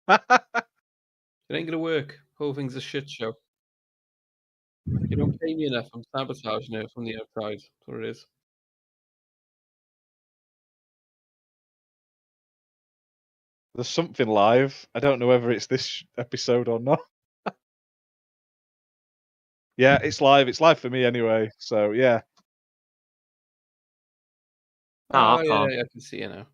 It ain't gonna work. Whole thing's a shit show. You don't pay me enough. I'm sabotaging it from the outside. That's what it is. There's something live. I don't know whether it's this episode or not. Yeah, it's live. It's live for me anyway. So yeah. Oh, yeah, I can see it now.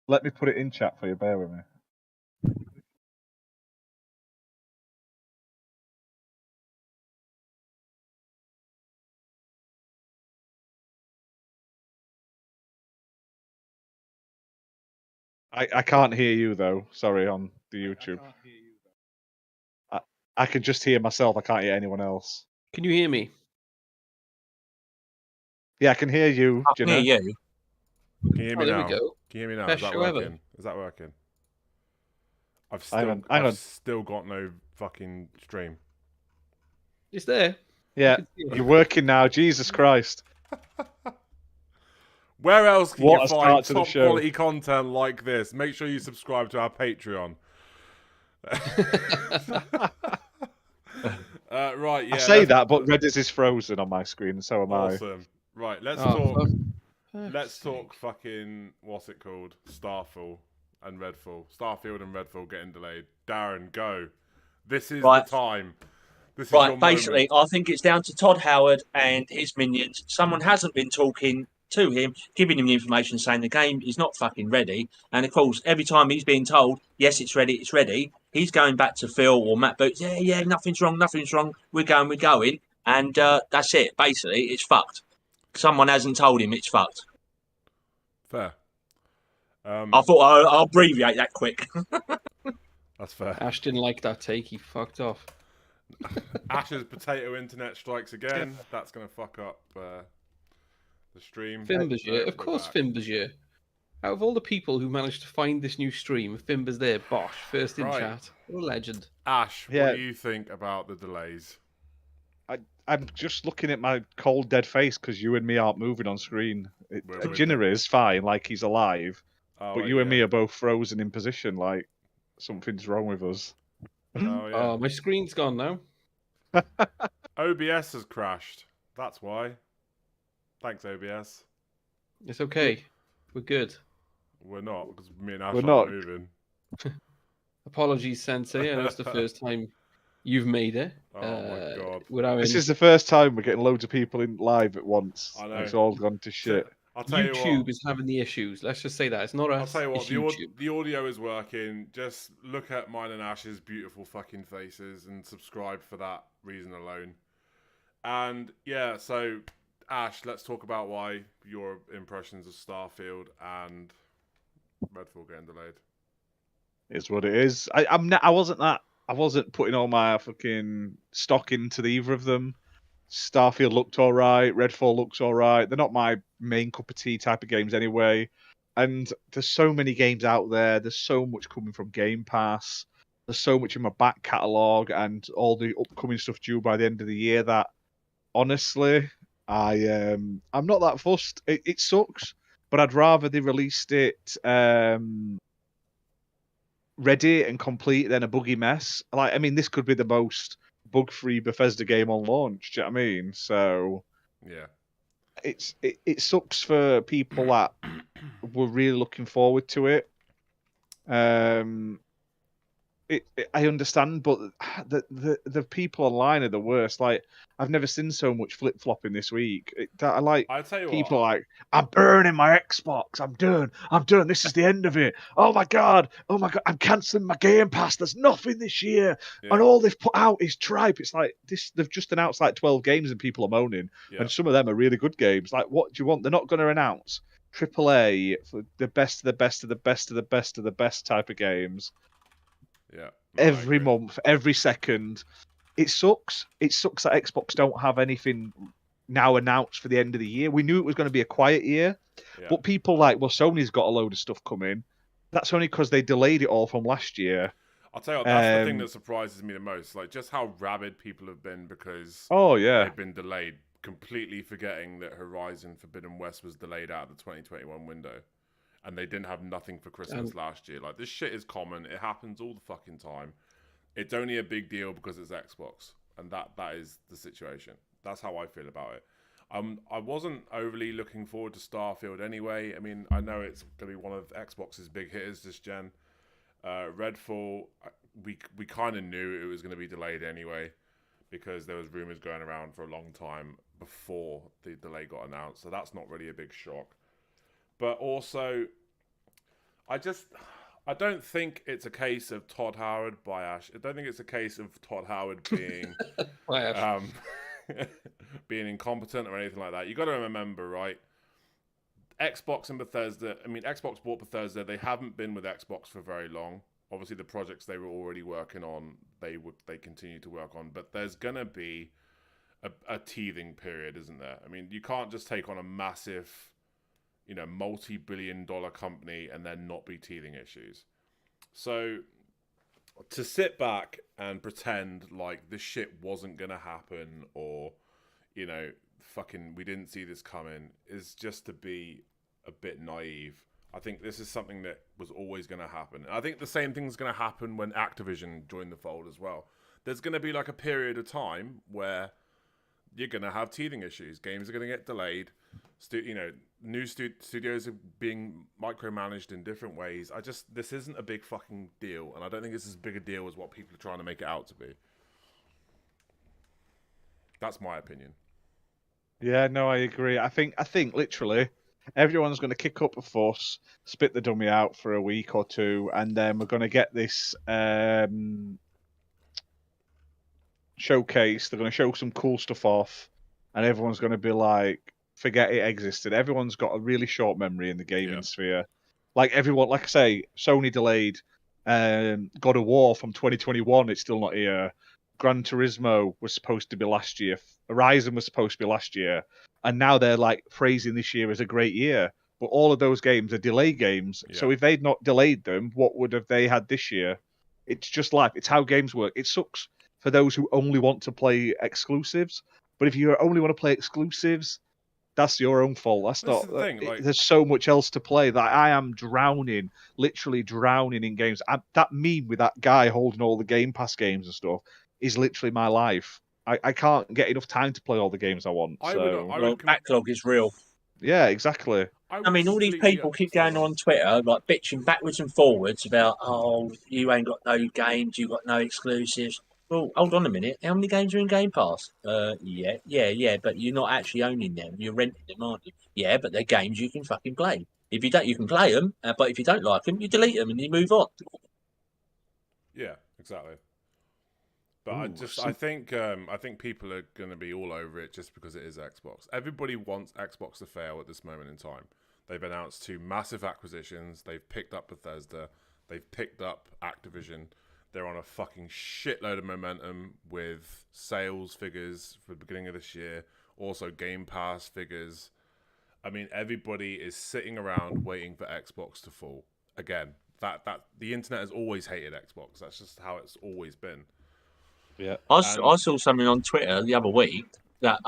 Let me put it in chat for you. Bear with me. I can't hear you though. Sorry, on the YouTube. I can just hear myself. I can't hear anyone else. Can you hear me? Yeah, I can hear you, I can hear Ginna. you. Can you hear me there now? we go. Can you hear me now? Best Is that show working? ever. Is that working? Hang on. I've still got no fucking stream. It's there. Yeah, you're working now. Jesus Christ. Where else can What you a find start to the top show. quality content like this? Make sure you subscribe to our Patreon. Right, yeah. I say that, but Redders is frozen on my screen, and so am I. Awesome. Right, let's Oh, talk. fuck. Let's talk fucking what's it called? Starfield and Redfall getting delayed. Darren, go. This is the time. This is your basically, moment. I think it's down to Todd Howard and his minions. Someone hasn't been talking to him, giving him the information, saying the game is not fucking ready. And of course, every time he's being told, yes, it's ready, he's going back to Phil or Matt Boots, yeah, nothing's wrong, we're going. And that's it. Basically, it's fucked. Someone hasn't told him it's fucked. Fair. I thought I'll abbreviate that quick. That's fair. Ash didn't like that take. He fucked off. Ash's potato internet strikes again. That's going to fuck up the stream. Fimber's of course Fimber's here. Out of all the people who managed to find this new stream, Fimber's there. Bosh, first in chat. What a legend. Ash, Yeah. what do you think about the delays? I'm just looking at my cold, dead face because you and me aren't moving on screen. Ginna is fine, like he's alive. But you and me are both frozen in position, like something's wrong with us. Oh, yeah. Oh, my screen's gone now. OBS has crashed. That's why. Thanks, OBS. It's okay. We're good. We're not, because me and Ash We're aren't not. moving. Apologies, Sensei. I know it's the first time you've made it. Oh, my God. This is the first time we're getting loads of people in live at once. I know. It's all gone to shit. I'll tell you YouTube what. is having the issues. Let's just say that. It's not us. I'll tell you what, it's YouTube. the audio is working. Just look at mine and Ash's beautiful fucking faces and subscribe for that reason alone. And yeah, so Ash, let's talk about why your impressions of Starfield and Redfall getting delayed. It's what it is. I wasn't putting all my fucking stock into either of them. Starfield looked alright, Redfall looks alright. They're not my main cup of tea type of games anyway. And there's so many games out there. There's so much coming from Game Pass. There's so much in my back catalogue and all the upcoming stuff due by the end of the year that honestly, I'm not that fussed. It sucks, but I'd rather they released it ready and complete than a buggy mess. Like, I mean, this could be the most bug-free Bethesda game on launch. Do you know what I mean? So yeah, it sucks for people that were really looking forward to it. I understand, but the people online are the worst. Like, I've never seen so much flip flopping this week. I'll tell you people are like, I'm burning my Xbox. I'm done. This is the end of it. Oh my god. I'm cancelling my Game Pass. There's nothing this year, and all they've put out is tripe. It's like this. They've just announced like 12 games, and people are moaning. And some of them are really good games. Like, what do you want? They're not going to announce AAA for the best of the best of the best of the best of the best type of games. Yeah. Every month, every second. It sucks. It sucks that Xbox don't have anything now announced for the end of the year. We knew it was going to be a quiet year, but people like, well, Sony's got a load of stuff coming. That's only because they delayed it all from last year. I'll tell you what, that's the thing that surprises me the most. Like, just how rabid people have been because they've been delayed. completely forgetting that Horizon Forbidden West was delayed out of the 2021 window, and they didn't have nothing for Christmas last year. Like, this shit is common. It happens all the fucking time. It's only a big deal because it's Xbox, and that is the situation. That's how I feel about it. I wasn't overly looking forward to Starfield anyway. I mean, I know it's going to be one of Xbox's big hitters this gen. Redfall, we kind of knew it was going to be delayed anyway, because there was rumors going around for a long time before the delay got announced. So that's not really a big shock. But also, I don't think it's a case of Todd Howard by Ash. I don't think it's a case of Todd Howard being being incompetent or anything like that. You got to remember, right? Xbox and Bethesda. I mean, Xbox bought Bethesda. They haven't been with Xbox for very long. Obviously, the projects they were already working on, they continue to work on. But there's gonna be a teething period, isn't there? I mean, you can't just take on a massive, multi-billion-dollar company and then not be teething issues. So to sit back and pretend like this shit wasn't gonna happen, or fucking we didn't see this coming, is just to be a bit naive. I think this is something that was always going to happen. I think the same thing's going to happen when Activision joined the fold as well. There's going to be like a period of time where you're going to have teething issues. Games are going to get delayed. New studios are being micromanaged in different ways. This isn't a big fucking deal, and I don't think it's as big a deal as what people are trying to make it out to be. That's my opinion. Yeah, no, I agree. I think literally everyone's going to kick up a fuss, spit the dummy out for a week or two, and then we're going to get this showcase. They're going to show some cool stuff off, and everyone's going to be like, forget it existed. Everyone's got a really short memory in the gaming sphere. Like I say, Sony delayed God of War from 2021. It's still not here. Gran Turismo was supposed to be last year. Horizon was supposed to be last year. And now they're like phrasing this year as a great year. But all of those games are delay games. Yeah. So if they'd not delayed them, what would have they had this year? It's just life. It's how games work. It sucks for those who only want to play exclusives. But if you only want to play exclusives, that's your own fault. That's not the thing. There's so much else to play that I am literally drowning in games. That meme with that guy holding all the Game Pass games and stuff is literally my life. I can't get enough time to play all the games I want. Backlog is real. Yeah, exactly. I mean, all these people keep going on Twitter, like bitching backwards and forwards about, you ain't got no games, you got no exclusives. Well, hold on a minute. How many games are in Game Pass? Yeah, but you're not actually owning them. You're renting them, aren't you? Yeah, but they're games you can fucking play. If you don't, you can play them. But if you don't like them, you delete them and you move on. Yeah, exactly. But I think people are going to be all over it just because it is Xbox. Everybody wants Xbox to fail at this moment in time. They've announced 2 massive acquisitions. They've picked up Bethesda. They've picked up Activision. They're on a fucking shitload of momentum with sales figures for the beginning of this year. Also Game Pass figures. I mean, everybody is sitting around waiting for Xbox to fall. Again, that the internet has always hated Xbox. That's just how it's always been. Yeah, I saw something on Twitter the other week that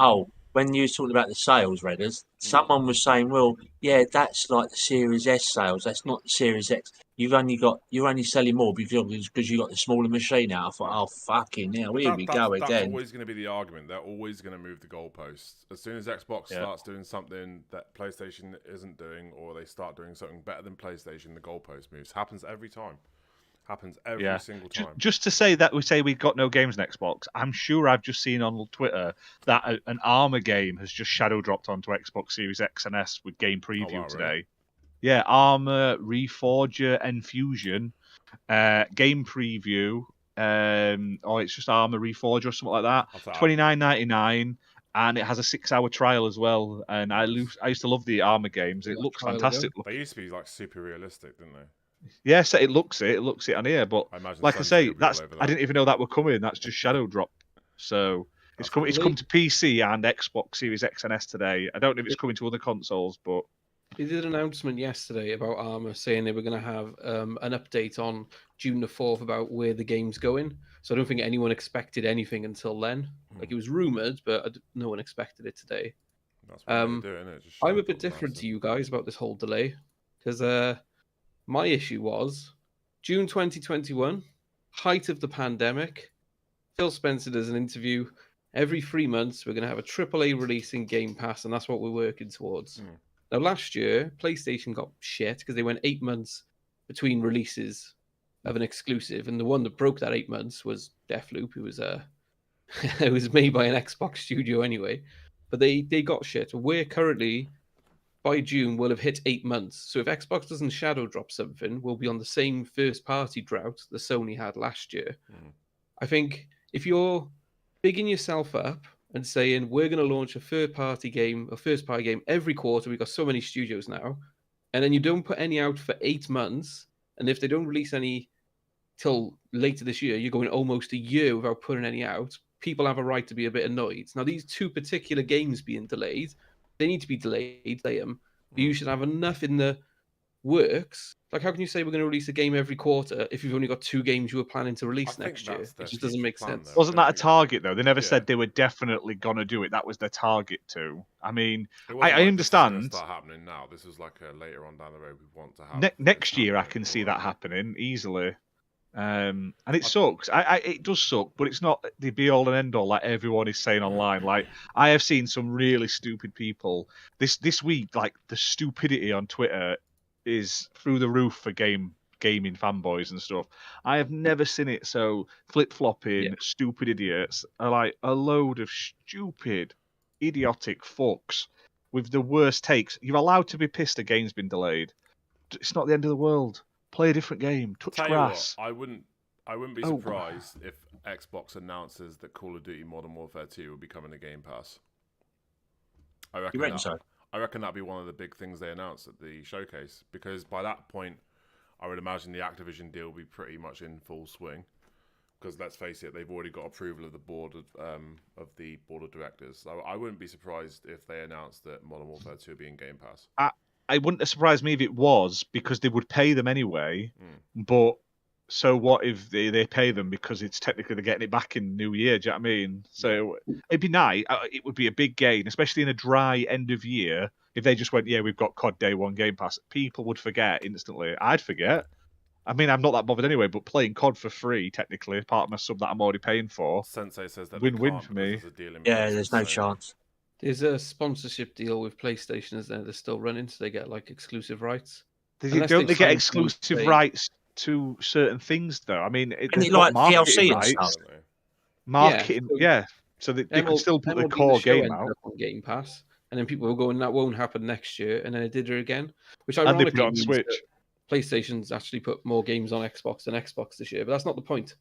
when you were talking about the sales, Redders, someone was saying, well, yeah, that's like the Series S sales. That's not the Series X. You're only selling more because you got the smaller machine out. I thought, fucking hell, here we go again. That's always going to be the argument. They're always going to move the goalposts. As soon as Xbox starts doing something that PlayStation isn't doing, or they start doing something better than PlayStation, the goalpost moves. Happens every time. Happens every single time. Just to say that we've got no games on Xbox, I'm sure I've just seen on Twitter that an Armour game has just shadow dropped onto Xbox Series X and S with game preview today. Really? Yeah, Armour, Reforger, Enfusion, game preview. It's just Armour, Reforger or something like that. $29.99, and it has a 6-hour trial as well. And I used to love the Armour games. It looks fantastic. They used to be like super realistic, didn't they? Yes, it looks it on here, but like I say, I didn't even know that were coming. That's just shadow drop. So it's come to PC and Xbox Series X and S today. I don't know if it's coming to other consoles, but They did an announcement yesterday about Armour saying they were going to have an update on June the 4th about where the game's going. So I don't think anyone expected anything until then. Like, it was rumoured, but no one expected it today. That's what they do, isn't it? Just I'm shove a it bit up the different backside. to you guys about this whole delay. Because my issue was June 2021, height of the pandemic. Phil Spencer does an interview. Every 3 months, we're going to have a AAA release in Game Pass, and that's what we're working towards. Now, last year, PlayStation got shit because they went 8 months between releases of an exclusive, and the one that broke that 8 months was Deathloop. It was it was made by an Xbox studio anyway, but they got shit. We're currently, by June, will have hit 8 months. So if Xbox doesn't shadow drop something, we'll be on the same first-party drought that Sony had last year. I think if you're bigging yourself up and saying we're going to launch a third-party game, a first-party game every quarter, we've got so many studios now, and then you don't put any out for 8 months, and if they don't release any till later this year, you're going almost a year without putting any out, people have a right to be a bit annoyed. Now, these two particular games being delayed, they need to be delayed, but you should have enough in the works. Like, how can you say we're going to release a game every quarter if you've only got 2 games you were planning to release next year? It just doesn't make sense. Wasn't that a target, though? They never said they were definitely going to do it. That was their target, too. I mean, I understand. This is start happening now. This is like a later on down the road we want to have. Next year, I can see that happening easily. And it sucks. It does suck, but it's not the be all and end all like everyone is saying online. Like, I have seen some really stupid people this week. Like, the stupidity on Twitter is through the roof for gaming fanboys and stuff. I have never seen it so flip-flopping, stupid idiots are like a load of stupid, idiotic fucks with the worst takes. You're allowed to be pissed a game's been delayed. It's not the end of the world. Play a different game. Touch grass. I wouldn't be surprised if Xbox announces that Call of Duty Modern Warfare 2 will be coming to Game Pass. I reckon so. I reckon that'd be one of the big things they announced at the showcase, because by that point, I would imagine the Activision deal will be pretty much in full swing. Because let's face it, they've already got approval of the board of the board of directors. So I wouldn't be surprised if they announced that Modern Warfare 2 will be in Game Pass. It wouldn't surprise me if it was, because they would pay them anyway. But so what if they pay them because it's technically they're getting it back in New Year? Do you know what I mean? So it'd be nice. It would be a big gain, especially in a dry end of year. If they just went, we've got COD Day 1 Game Pass, people would forget instantly. I'd forget. I mean, I'm not that bothered anyway, but playing COD for free, technically, part of my sub that I'm already paying for. Sensei says that win-win for me. There's no chance. There's a sponsorship deal with PlayStation, isn't there? They're still running, so they get like exclusive rights. Don't they get exclusive rights to certain things, though? I mean, it's like DLC and stuff. Marketing, so they can still put the core game out on Game Pass, and then people will go, and that won't happen next year, and then it did it again, which and ironically they put it on Switch. PlayStation's actually put more games on Xbox than Xbox this year, but that's not the point.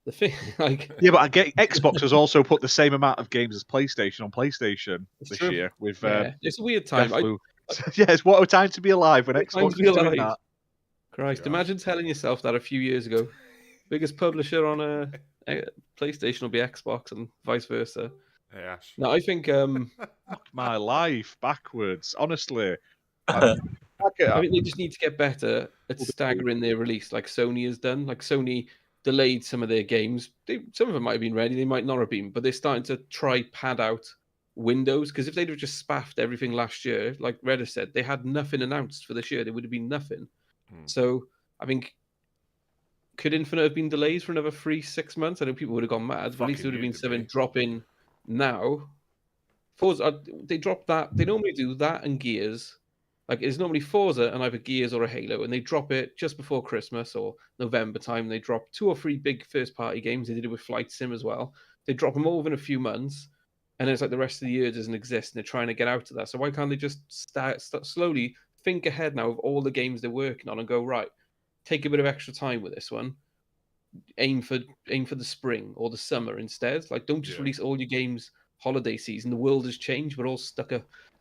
The thing, like, but I get Xbox has also put the same amount of games as PlayStation on PlayStation this year. With it's a weird time. What a time to be alive when Xbox is doing that. Christ, imagine telling yourself that a few years ago. Biggest publisher on a PlayStation will be Xbox, and vice versa. Hey, Ash. No, I think Fuck my life backwards. Honestly, I think they just need to get better at staggering their release, like Sony has done. Like, Sony delayed some of their games. Some of them might have been ready, they might not have been, but they're starting to try pad out windows, because if they'd have just spaffed everything last year, like Redder said, they had nothing announced for this year. There would have been nothing. So I think, could Infinite have been delayed for another 3-6 months? I know people would have gone mad, but at least there would have been something dropping now. Forza, they dropped that. They normally do that and Gears. Like, it's normally Forza and either Gears or a Halo, and they drop it just before Christmas or November time. They drop 2 or 3 big first-party games. They did it with Flight Sim as well. They drop them all within a few months, and then it's like the rest of the year doesn't exist, and they're trying to get out of that. So why can't they just start slowly think ahead now of all the games they're working on and go, right, take a bit of extra time with this one. Aim for the spring or the summer instead. Like, don't just release all your games holiday season. The world has changed. We're all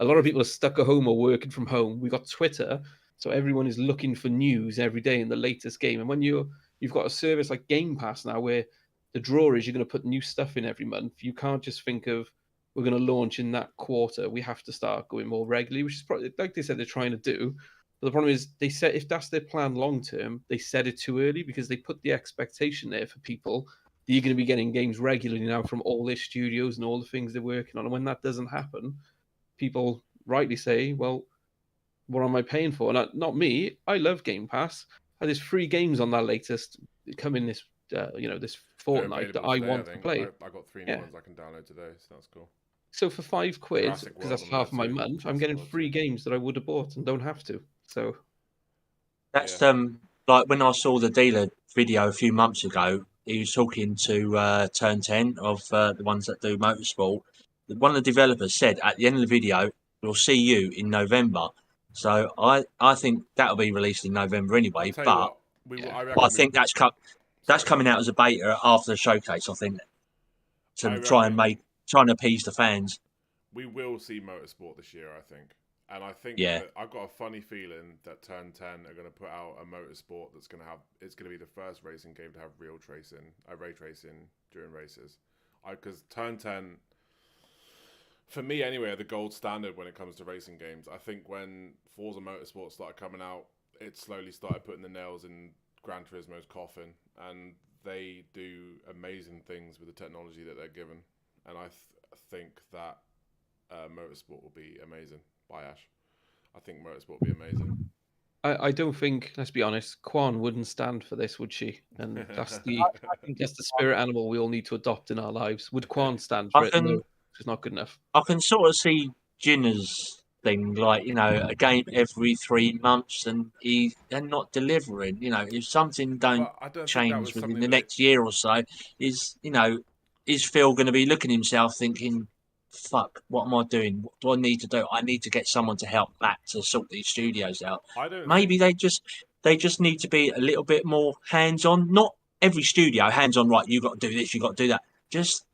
a lot of people are stuck at home or working from home. We got Twitter, so everyone is looking for news every day in the latest game. And when you've got a service like Game Pass now, where the draw is you're going to put new stuff in every month, you can't just think of we're going to launch in that quarter, we have to start going more regularly, which is probably, like they said, they're trying to do. But the problem is, they said if that's their plan long term, they said it too early because they put the expectation there for people that you're going to be getting games regularly now from all their studios and all the things they're working on. And when that doesn't happen, people rightly say, well, what am I paying for? And not me. I love Game Pass. There's free games on that latest coming this, this fortnight that I want to play. I got 3 new ones I can download today, so that's cool. So for £5, Jurassic because that's World half on my there too. month, I'm getting free games that I would have bought and don't have to. So that's like when I saw the dealer video a few months ago, he was talking to Turn 10 of the ones that do motorsport. One of the developers said at the end of the video, we'll see you in November. So I think that'll be released in November anyway. But I think that's coming out as a beta after the showcase. I think to try and appease the fans. We will see motorsport this year, I think. And I think I've got a funny feeling that Turn 10 are going to put out a motorsport that's going to have, it's going to be the first racing game to have ray tracing during races. Because Turn 10, for me anyway, are the gold standard when it comes to racing games. I think when Forza Motorsport started coming out, it slowly started putting the nails in Gran Turismo's coffin. And they do amazing things with the technology that they're given. And I think that motorsport will be amazing. By Ash, I think motorsport will be amazing. I don't think, let's be honest, Quan wouldn't stand for this, would she? And that's I think that's the spirit animal we all need to adopt in our lives. Would Quan stand for it? No, it's not good enough. I can sort of see Ginna's thing, like, a game every 3 months, and they're not delivering. If something don't change within the next year or so, is Phil going to be looking at himself thinking, fuck, what am I doing? What do I need to do? I need to get someone to help Matt to sort these studios out. Maybe they just need to be a little bit more hands-on. Not every studio hands-on, right, you got to do this, you got to do that. Just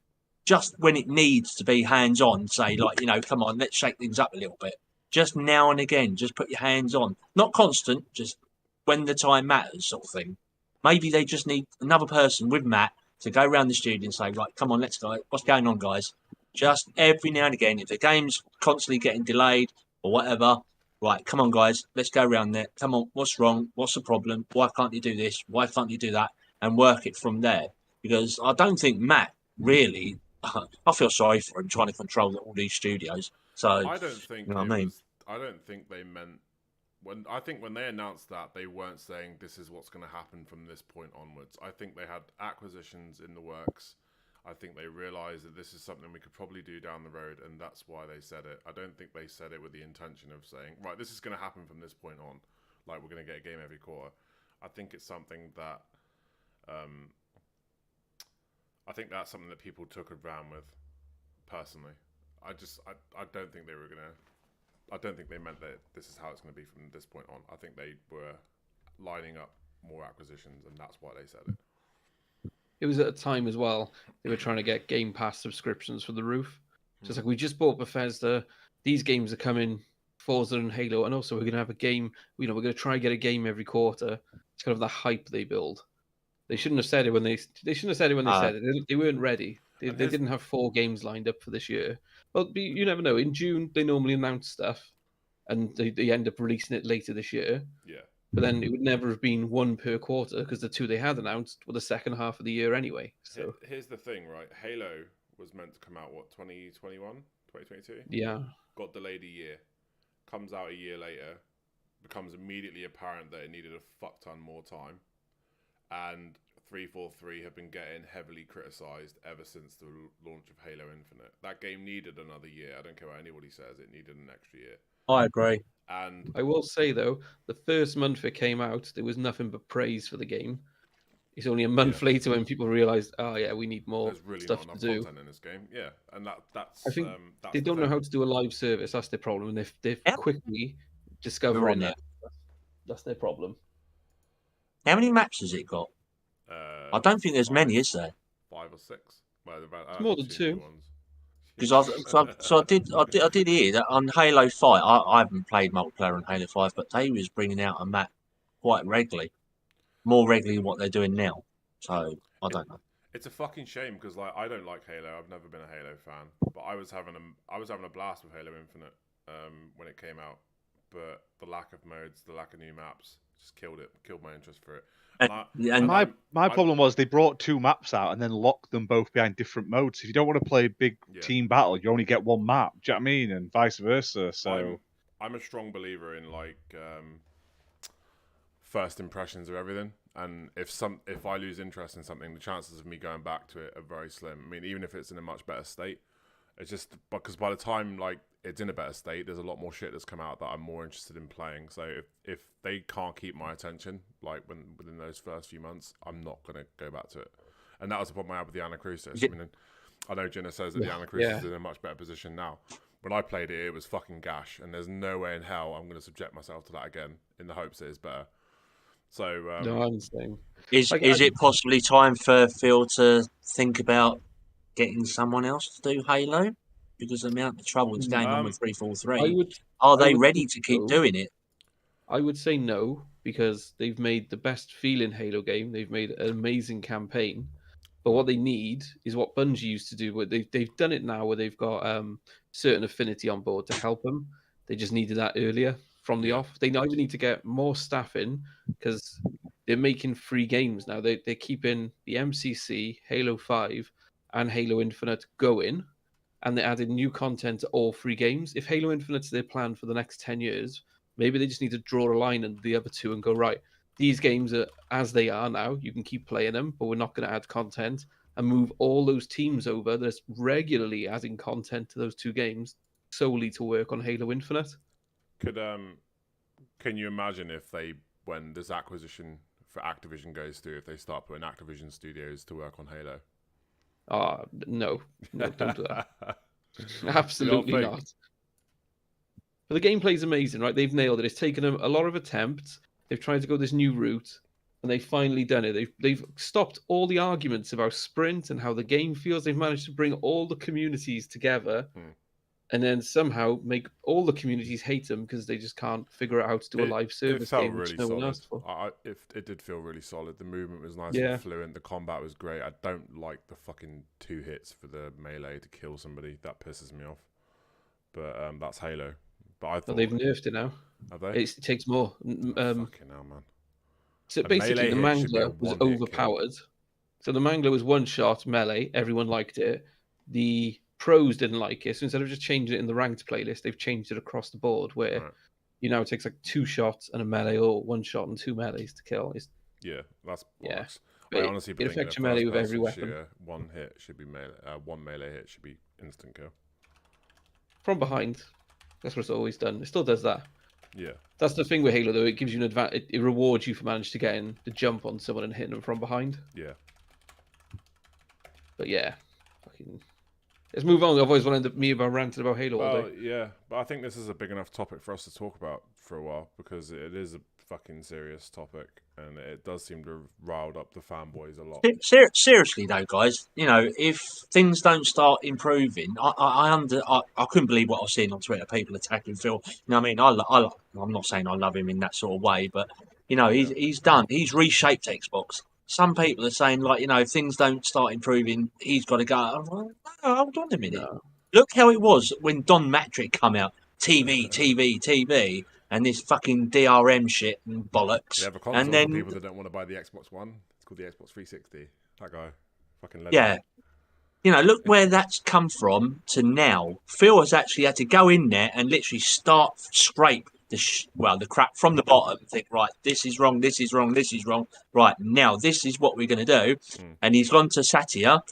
when it needs to be hands-on, say, like, come on, let's shake things up a little bit. Just now and again, just put your hands on. Not constant, just when the time matters sort of thing. Maybe they just need another person with Matt to go around the studio and say, right, come on, let's go. What's going on, guys? Just every now and again, if the game's constantly getting delayed or whatever, right, come on, guys, let's go around there. Come on, what's wrong? What's the problem? Why can't you do this? Why can't you do that? And work it from there. Because I don't think Matt really, I feel sorry for him trying to control all these studios. So I don't think I don't think they meant when they announced that, they weren't saying this is what's going to happen from this point onwards. I think they had acquisitions in the works. I think they realised that this is something we could probably do down the road, and that's why they said it. I don't think they said it with the intention of saying, right, this is going to happen from this point on. Like, we're going to get a game every quarter. I think it's something that, I think that's something that people took around with, personally. I don't think they were going to, I don't think they meant that this is how it's going to be from this point on. I think they were lining up more acquisitions, and that's why they said it. It was at a time as well, they were trying to get Game Pass subscriptions for the roof. So it's like, we just bought Bethesda. These games are coming, Forza and Halo, and also we're going to have a game, we're going to try and get a game every quarter. It's kind of the hype they build. They shouldn't have said it when they said it. They weren't ready. They didn't have 4 games lined up for this year. Well, you never know. In June, they normally announce stuff, and they end up releasing it later this year. Yeah. But then it would never have been 1 per quarter because the 2 they had announced were the second half of the year anyway. So here's the thing, right? Halo was meant to come out, 2021, 2022? Yeah. Got delayed a year. Comes out a year later. Becomes immediately apparent that it needed a fuck ton more time. And 343 have been getting heavily criticised ever since the launch of Halo Infinite. That game needed another year. I don't care what anybody says. It needed an extra year. I agree. And I will say, though, the first month it came out, there was nothing but praise for the game. It's only a month later when people realised, oh yeah, we need more stuff to do. Content in this game, yeah, and that's. I think they don't know how to do a live service. That's their problem, and they're quickly discovering that. That's their problem. How many maps has it got? I don't think there's many, is there? 5 or 6. Well, it's more than 2. Because I did hear that on Halo 5, I haven't played multiplayer on Halo 5, but they was bringing out a map quite regularly, more regularly than what they're doing now. So I don't know. It's a fucking shame because like I don't like Halo. I've never been a Halo fan, but I was having a blast with Halo Infinite when it came out. But the lack of modes, the lack of new maps, just killed my interest for it. My problem was they brought 2 maps out and then locked them both behind different modes. If you don't want to play a big team battle, you only get 1 map. Do you know what I mean? And vice versa. So I'm a strong believer in like first impressions of everything. And if I lose interest in something, the chances of me going back to it are very slim. I mean, even if it's in a much better state, it's just because by the time like it's in a better state, there's a lot more shit that's come out that I'm more interested in playing. So if they can't keep my attention, like within those first few months, I'm not gonna go back to it. And that was the problem I had with the Anacrusis. I mean, I know Ginna says that the Anacrusis is in a much better position now. When I played it, it was fucking gash, and there's no way in hell I'm gonna subject myself to that again in the hopes it is better. So no, I'm the same. Is it possibly time for Phil to think about getting someone else to do Halo? Because the amount of trouble it's going on with 343, are they ready to keep doing it? I would say no, because they've made the best feeling Halo game. They've made an amazing campaign. But what they need is what Bungie used to do. They've done it now where they've got certain affinity on board to help them. They just needed that earlier from the off. They either need to get more staff in because they're making free games now. They're keeping the MCC, Halo 5, and Halo Infinite going. And they're adding new content to all 3 games. If Halo Infinite's their plan for the next 10 years, maybe they just need to draw a line under the other 2 and go, right, these games are as they are now. You can keep playing them, but we're not going to add content, and move all those teams over that's regularly adding content to those 2 games solely to work on Halo Infinite. Can you imagine if when this acquisition for Activision goes through, if they start putting Activision studios to work on Halo? No, don't do that. Absolutely not. But the gameplay's amazing, right? They've nailed it. It's taken them a lot of attempts. They've tried to go this new route, and they've finally done it. They've stopped all the arguments about sprint and how the game feels. They've managed to bring all the communities together, and then somehow make all the communities hate them because they just can't figure out how to do a live service game, which no one asked for. It did feel really solid. The movement was nice and fluent. The combat was great. I don't like the fucking 2 hits for the melee to kill somebody. That pisses me off. But that's Halo. But I thought they've nerfed it now. Have they? It takes more. Fucking hell, man. So basically, the Mangler was overpowered. So the Mangler was one-shot melee. Everyone liked it. The pros didn't like it. So instead of just changing it in the ranked playlist, they've changed it across the board where it takes like 2 shots and a melee, or 1 shot and 2 melees to kill. That's bollocks. I honestly think it affects your melee with every weapon. Shooter, 1 hit should be melee. 1 melee hit should be instant kill. From behind. That's what it's always done. It still does that. Yeah. That's the thing with Halo, though. It gives you an advantage. It rewards you for managing to get in the jump on someone and hitting them from behind. Yeah. But yeah. Let's move on. Otherwise, we'll end up ranting about Halo all day. Yeah. But I think this is a big enough topic for us to talk about for a while, because it is a fucking serious topic, and it does seem to have riled up the fanboys a lot. Seriously though, guys, if things don't start improving, I couldn't believe what I was seeing on Twitter. People attacking Phil. I mean, I'm not saying I love him in that sort of way, but he's reshaped Xbox. Some people are saying if things don't start improving, he's got to go. Like, no, hold on a minute. No. Look how it was when Don Matrick come out. TV. And this fucking DRM shit and bollocks. They have a console for people that don't want to buy the Xbox One. It's called the Xbox 360. That guy. Fucking legend. Yeah. Look where that's come from to now. Phil has actually had to go in there and literally scrape the crap from the bottom and think, right, this is wrong. Right, now this is what we're going to do. And he's gone to Satya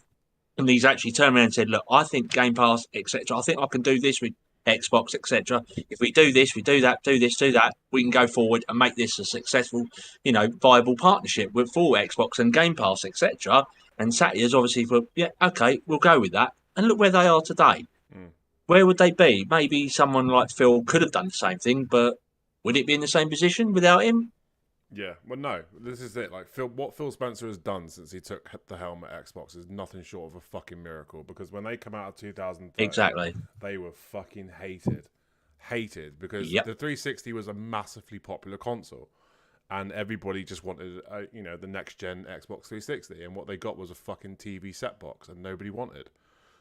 and he's actually turned around and said, look, I think Game Pass, etc. I think I can do this with Xbox, etc. If we do this, we do that, do that, we can go forward and make this a successful, viable partnership for Xbox and Game Pass, etc. And Satya's obviously we'll go with that. And look where they are today. Where would they be? Maybe someone like Phil could have done the same thing, but would it be in the same position without him? Yeah, well, no. This is it. Like what Phil Spencer has done since he took the helm at Xbox is nothing short of a fucking miracle. Because when they come out of 2013, they were fucking hated because the 360 was a massively popular console, and everybody just wanted, the next gen Xbox 360, and what they got was a fucking TV set box, and nobody wanted.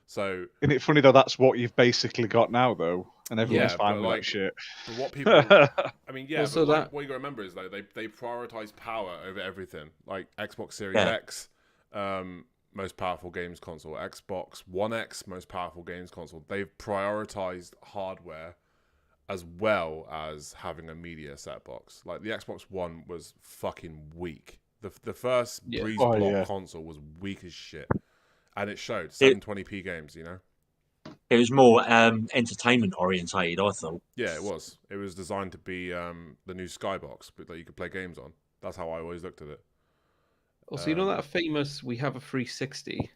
So, isn't it funny though? That's what you've basically got now, though, and everyone's fine with that shit. But what people, I mean, yeah, Also but what you got to remember is though they prioritize power over everything. Like Xbox Series X, most powerful games console. Xbox One X, most powerful games console. They've prioritized hardware as well as having a media set box. Like the Xbox One was fucking weak. The first Breeze Block console was weak as shit. And it showed 720p games, It was more entertainment orientated, I thought. Yeah, it was. It was designed to be the new Skybox, but that you could play games on. That's how I always looked at it. Also, that famous "we have a 360"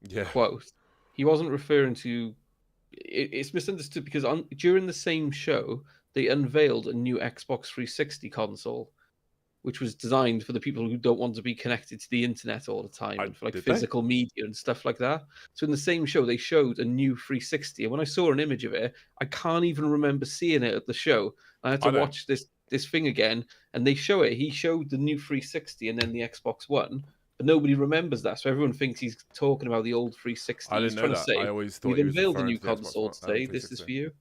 yeah. quote? He wasn't referring to. It's misunderstood because during the same show, they unveiled a new Xbox 360 console, which was designed for the people who don't want to be connected to the internet all the time and for physical media and stuff like that. So in the same show, they showed a new 360. And when I saw an image of it, I can't even remember seeing it at the show. I had to watch this thing again, and they show it. He showed the new 360 and then the Xbox One, but nobody remembers that. So everyone thinks he's talking about the old 360. I didn't know that. I always thought we've unveiled a new console today. This is for you.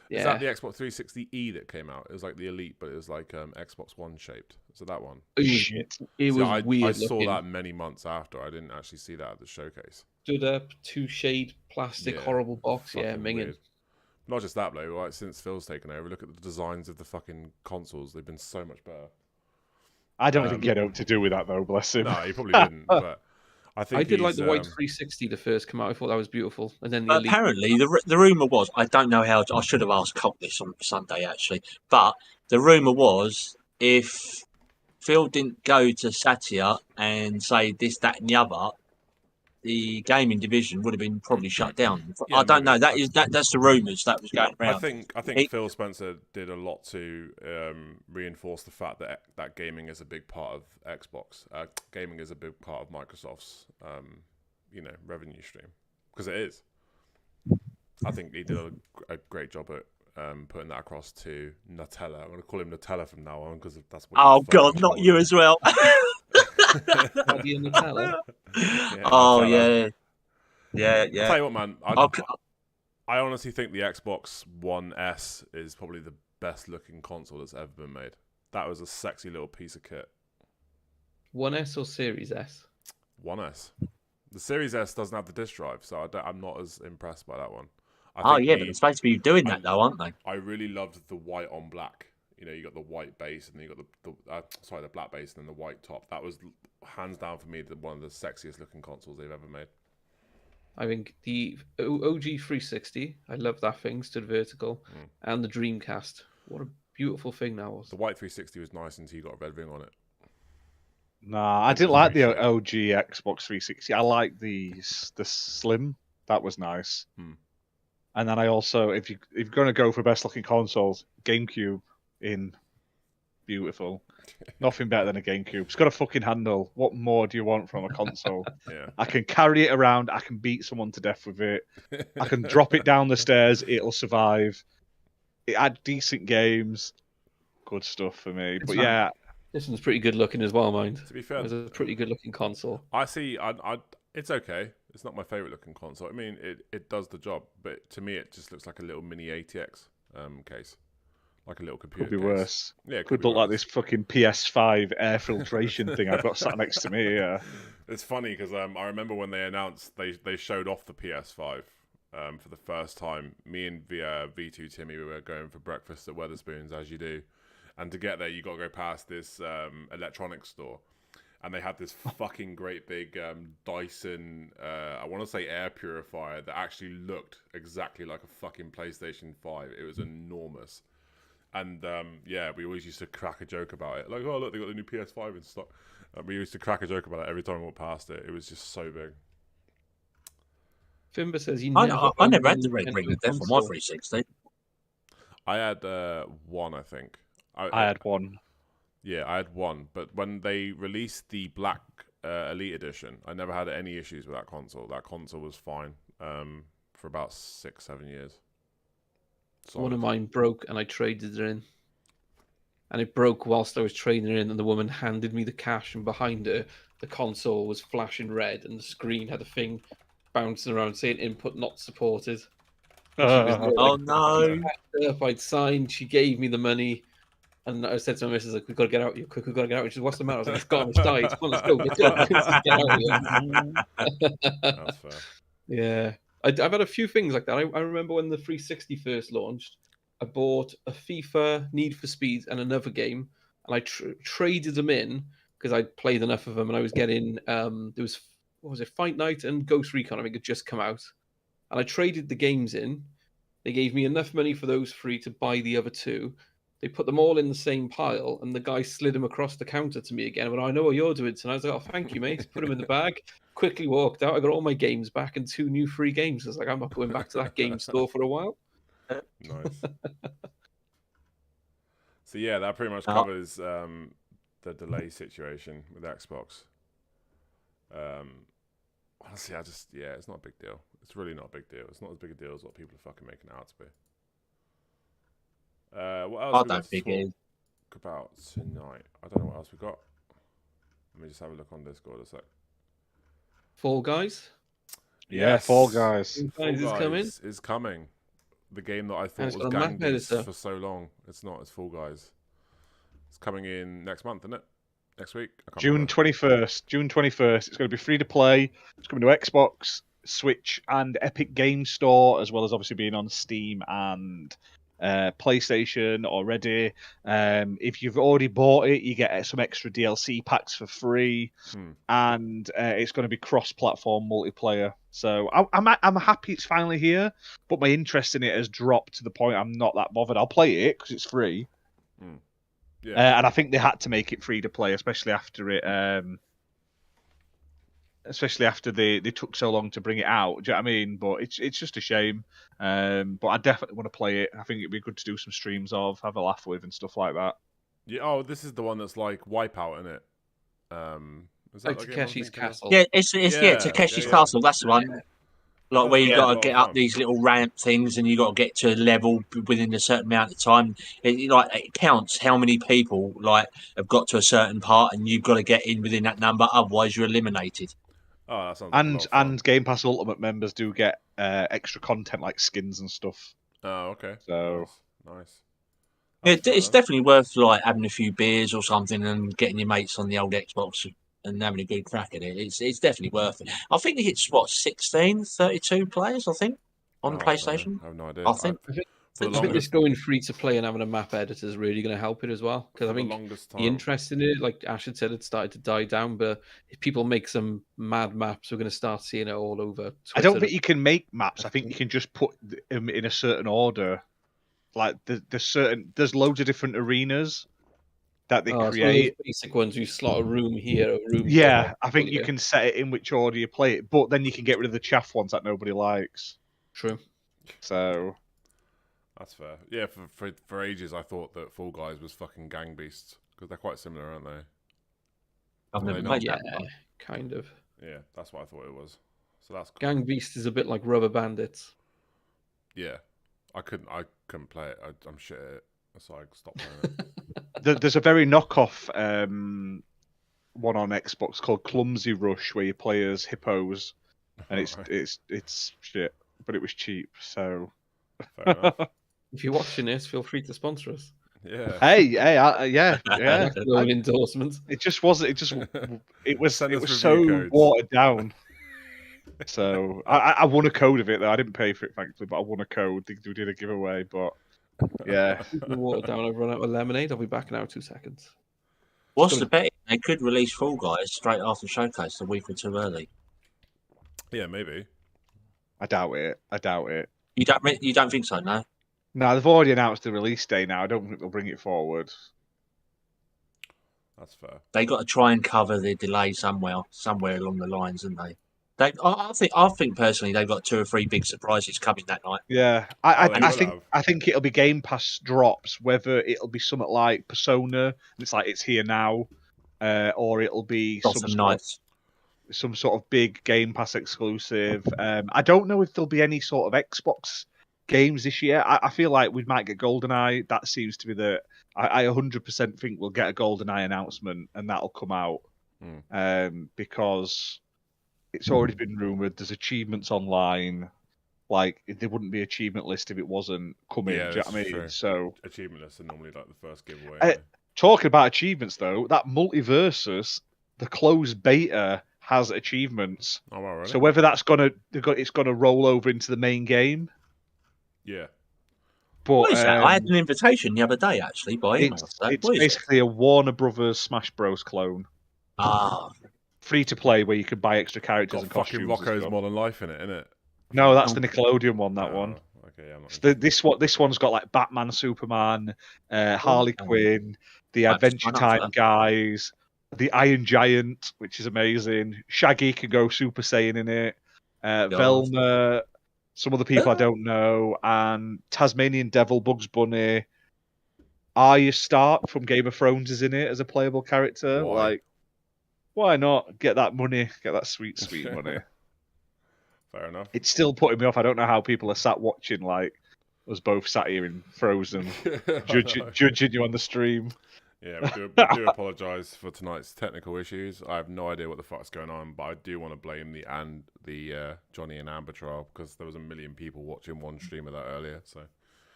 Yeah. Is that the Xbox 360e that came out? It was like the Elite, but it was like Xbox One shaped. So that one. Shit. It was weird. I saw that many months after. I didn't actually see that at the showcase. Stood up, 2-shade plastic, horrible box. Yeah, minging. Weird. Not just that, though. Like, since Phil's taken over, look at the designs of the fucking consoles. They've been so much better. I don't think he had to do with that, though. Bless him. No, he probably didn't. But I did like the white 360 to first come out. I thought that was beautiful. And then apparently, the rumor was, I don't know how. I should have asked Colt this on Sunday actually, but the rumor was if Phil didn't go to Satya and say this, that, and the other, the gaming division would have been probably shut down. Yeah, I don't know. That's the rumours that was going around. I think Phil Spencer did a lot to reinforce the fact that gaming is a big part of Xbox. Gaming is a big part of Microsoft's revenue stream, because it is. I think he did a great job at putting that across to Nutella. I'm going to call him Nutella from now on because that's what. Oh God, not you as well. Nutella. Oh Nutella. Yeah. I'll tell you what, man. I honestly think the Xbox One S is probably the best looking console that's ever been made. That was a sexy little piece of kit. One S or Series S? One S. The Series S doesn't have the disc drive, so I'm not as impressed by that one. But they're supposed to be doing that though, aren't they? I really loved the white on black. You got the white base, and then you got the black base, and then the white top. That was hands down for me one of the sexiest looking consoles they've ever made. I think the OG 360, I love that thing, stood vertical, and the Dreamcast. What a beautiful thing that was. The white 360 was nice until you got a red ring on it. Nah, I didn't like the OG Xbox 360. I like the Slim. That was nice. And then I also, if you're going to go for best looking consoles, GameCube in beautiful. Nothing better than a GameCube. It's got a fucking handle. What more do you want from a console? Yeah. I can carry it around. I can beat someone to death with it. I can drop it down the stairs. It'll survive. It had decent games. Good stuff for me. But yeah. This one's pretty good looking as well, mind. To be fair, it's a pretty good looking console. I see. It's okay. It's not my favorite looking console. I mean, it does the job, but to me, it just looks like a little mini ATX case, like a little computer. Could be case. worse. Yeah, could look like this fucking PS5 air filtration thing I've got sat next to me. Yeah. It's funny because I remember when they announced they showed off the PS5 for the first time. Me and V2 Timmy, we were going for breakfast at Wetherspoons, as you do. And to get there, you got to go past this electronics store. And they had this fucking great big Dyson, I want to say air purifier that actually looked exactly like a fucking PlayStation 5. It was enormous. And we always used to crack a joke about it. Like, oh, look, they got the new PS5 in stock. We used to crack a joke about it every time we went past it. It was just so big. Fimber says I never had the red ring with them for my 360. I had one, I think. I had one. Yeah, I had one. But when they released the Black Elite Edition, I never had any issues with that console. That console was fine for about 6-7 years. Solid. One of mine broke and I traded it in. and it broke whilst I was trading in, and the woman handed me the cash, and behind her, the console was flashing red, and the screen had a thing bouncing around saying "input not supported." And she was there, Oh no! up, I'd signed. She gave me the money, and I said to my missus, "Like, we've got to get out here quick. We've got to get out." And she said, "What's the matter?" I was like, "It's gone. It's died. Come on, let's go. Let's go. Let's get out here." That's fair. Yeah, I've had a few things like that. I remember when the 360 first launched, I bought a FIFA, Need for Speed, and another game, and I traded them in because I'd played enough of them, and I was getting there was, what was it, Fight Night and Ghost Recon, I think, had just come out, and I traded the games in. They gave me enough money for those three to buy the other two. They put them all in the same pile, and the guy slid them across the counter to me again. But I know what you're doing tonight. I was like, "Oh, thank you, mate." Put them in the bag. Quickly walked out. I got all my games back and 2 new free games. I was like, "I'm not going back to that game store for a while." Nice. So yeah, that pretty much covers the delay situation with Xbox. Honestly, it's not a big deal. It's really not a big deal. It's not as big a deal as what people are fucking making it out to be. What else I we got don't to think it is. talk about tonight? I don't know what else we got. Let me just have a look on Discord a sec. Fall Guys. Yeah, Fall Guys. Fall Guys is coming. Is coming. The game that I And thought it's was got a map Gang Beasts editor. for so long. It's not. It's Fall Guys. It's coming in next month, isn't it? Next week? I can't June remember. 21st. June 21st. It's going to be free to play. It's coming to Xbox, Switch, and Epic Game Store, as well as obviously being on Steam and PlayStation already. If you've already bought it, you get some extra DLC packs for free, and it's going to be cross-platform multiplayer. So I'm happy it's finally here, but my interest in it has dropped to the point I'm not that bothered. I'll play it because it's free. Yeah. And I think they had to make it free to play, especially after it. Especially after they took so long to bring it out. Do you know what I mean? But it's just a shame. But I definitely want to play it. I think it'd be good to do some streams of, have a laugh with, and stuff like that. Yeah. Oh, this is the one that's like Wipeout, isn't it? Is that Like the game I'm Takeshi's thinking of? Castle. Yeah, it's Takeshi's Castle. That's the one. Like where you Yeah, got a lot to of get up fun. these little ramp things, and you got to get to a level within a certain amount of time. It counts how many people like have got to a certain part, and you've got to get in within that number. Otherwise, you're eliminated. Oh, that sounds like a lot of fun. And Game Pass Ultimate members do get extra content like skins and stuff. Oh, okay. So nice. It's definitely worth like having a few beers or something and getting your mates on the old Xbox and having a good crack at it. It's definitely worth it. I think it's 32 players, I think, on PlayStation. I have no idea. I think. For the I think this longest, going free to play and having a map editor is really going to help it as well. Because I for the think longest the time. interest in it, like Ash had said, it started to die down. But if people make some mad maps, we're going to start seeing it all over Twitter. I don't think you can make maps. I think you can just put them in a certain order. Like there's loads of different arenas that they It's one of create. those basic ones. You slot a room here, a room. Yeah, there. I think you can set it in which order you play it, but then you can get rid of the chaff ones that nobody likes. True. So That's fair. Yeah, for ages I thought that Fall Guys was fucking Gang Beasts because they're quite similar, aren't they? I've never They made Yeah, that. kind of. Yeah, that's what I thought it was. So that's cool. Gang Beast is a bit like Rubber Bandits. Yeah, I couldn't play it. I'm shit at it, so I stopped playing it. there's a very knockoff one on Xbox called Clumsy Rush where you play as hippos, and it's shit, but it was cheap. So Fair enough. If you're watching this, feel free to sponsor us. Yeah. hey, yeah. That's no endorsement. It just wasn't. It was Send us so review codes. watered down. So I won a code of it though. I didn't pay for it thankfully, but I won a code. We did a giveaway, but yeah. The water down. I've run out of lemonade. I'll be back in 2 seconds. What's the bet? They could release Fall Guys straight after Showcase a week or two early. Yeah, maybe. I doubt it. You don't think so, no? No, they've already announced the release day now. I don't think they'll bring it forward. That's fair. They got to try and cover the delay somewhere along the lines, haven't they? I think personally they've got 2 or 3 big surprises coming that night. Yeah, they I will think have. I think it'll be Game Pass drops. Whether it'll be something like Persona, it's like it's here now, or it'll be some sort of big Game Pass exclusive. I don't know if there'll be any sort of Xbox games this year. I feel like we might get GoldenEye. That seems to be I 100% think we'll get a GoldenEye announcement, and that'll come out because it's already been rumored. There's achievements online. Like, there wouldn't be achievement list if it wasn't coming. Yeah, do you know what I mean? true. So achievement lists are normally like the first giveaway. Talking about achievements, though, that Multiversus, the closed beta, has achievements. Oh, wow, really? So whether it's gonna roll over into the main game. Yeah. But What is that? I had an invitation the other day, actually, by email. It's basically a Warner Brothers Smash Bros. Clone. Ah. Free to play, where you can buy extra characters Got and fucking costumes. Rocco's Modern Life in it, isn't it? No, that's the Nickelodeon one. That one. Okay, I'm not This one's got like Batman, Superman, Harley Quinn, the Adventure Time guys, the Iron Giant, which is amazing. Shaggy can go Super Saiyan in it. Velma, some other people I don't know, and Tasmanian Devil, Bugs Bunny. Arya Stark from Game of Thrones is in it as a playable character. Why? Like, why not get that money? Get that sweet money. Fair enough. It's still putting me off. I don't know how people are sat watching like us both sat here in Frozen, judging you on the stream. Yeah, we do apologise for tonight's technical issues. I have no idea what the fuck's going on, but I do want to blame the Johnny and Amber trial, because there was 1 million people watching one stream of that earlier. So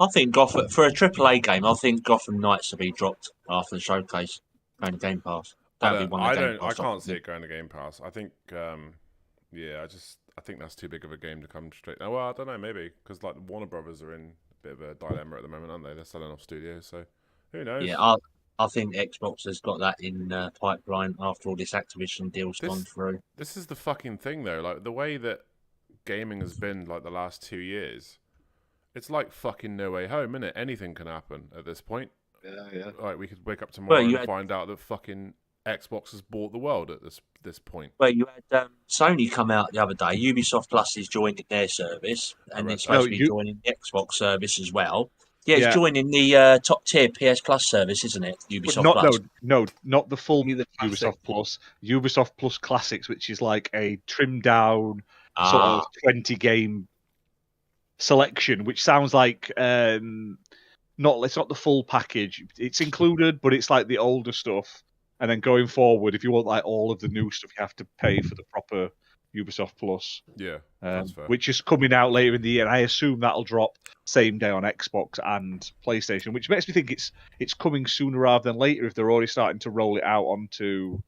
I think Gotham, for a AAA game, I think Gotham Knights will be dropped after the showcase going to Game Pass. I can't see it going to Game Pass. I think, I think that's too big of a game to come straight. Well, I don't know, maybe because like Warner Brothers are in a bit of a dilemma at the moment, aren't they? They're selling off studios, so who knows? Yeah, I think Xbox has got that in pipeline after all this Activision deal's gone through. This is the fucking thing, though. Like, the way that gaming has been, like, the last 2 years, it's like fucking No Way Home, innit? Anything can happen at this point. Yeah. Like, we could wake up tomorrow Well, and find out that fucking Xbox has bought the world at this point. Well, you had Sony come out the other day. Ubisoft Plus is joining their service, and it's supposed to be joining the Xbox service as well. Yeah, it's joining the top tier PS Plus service, isn't it? Ubisoft Plus. No, not the full Ubisoft Plus. Ubisoft Plus Classics, which is like a trimmed down sort of 20 game selection, which sounds like it's not the full package. It's included, but it's like the older stuff. And then going forward, if you want like all of the new stuff, you have to pay for the proper Ubisoft Plus. Yeah, that's fair. Which is coming out later in the year. And I assume that'll drop same day on Xbox and PlayStation, which makes me think it's coming sooner rather than later if they're already starting to roll it out onto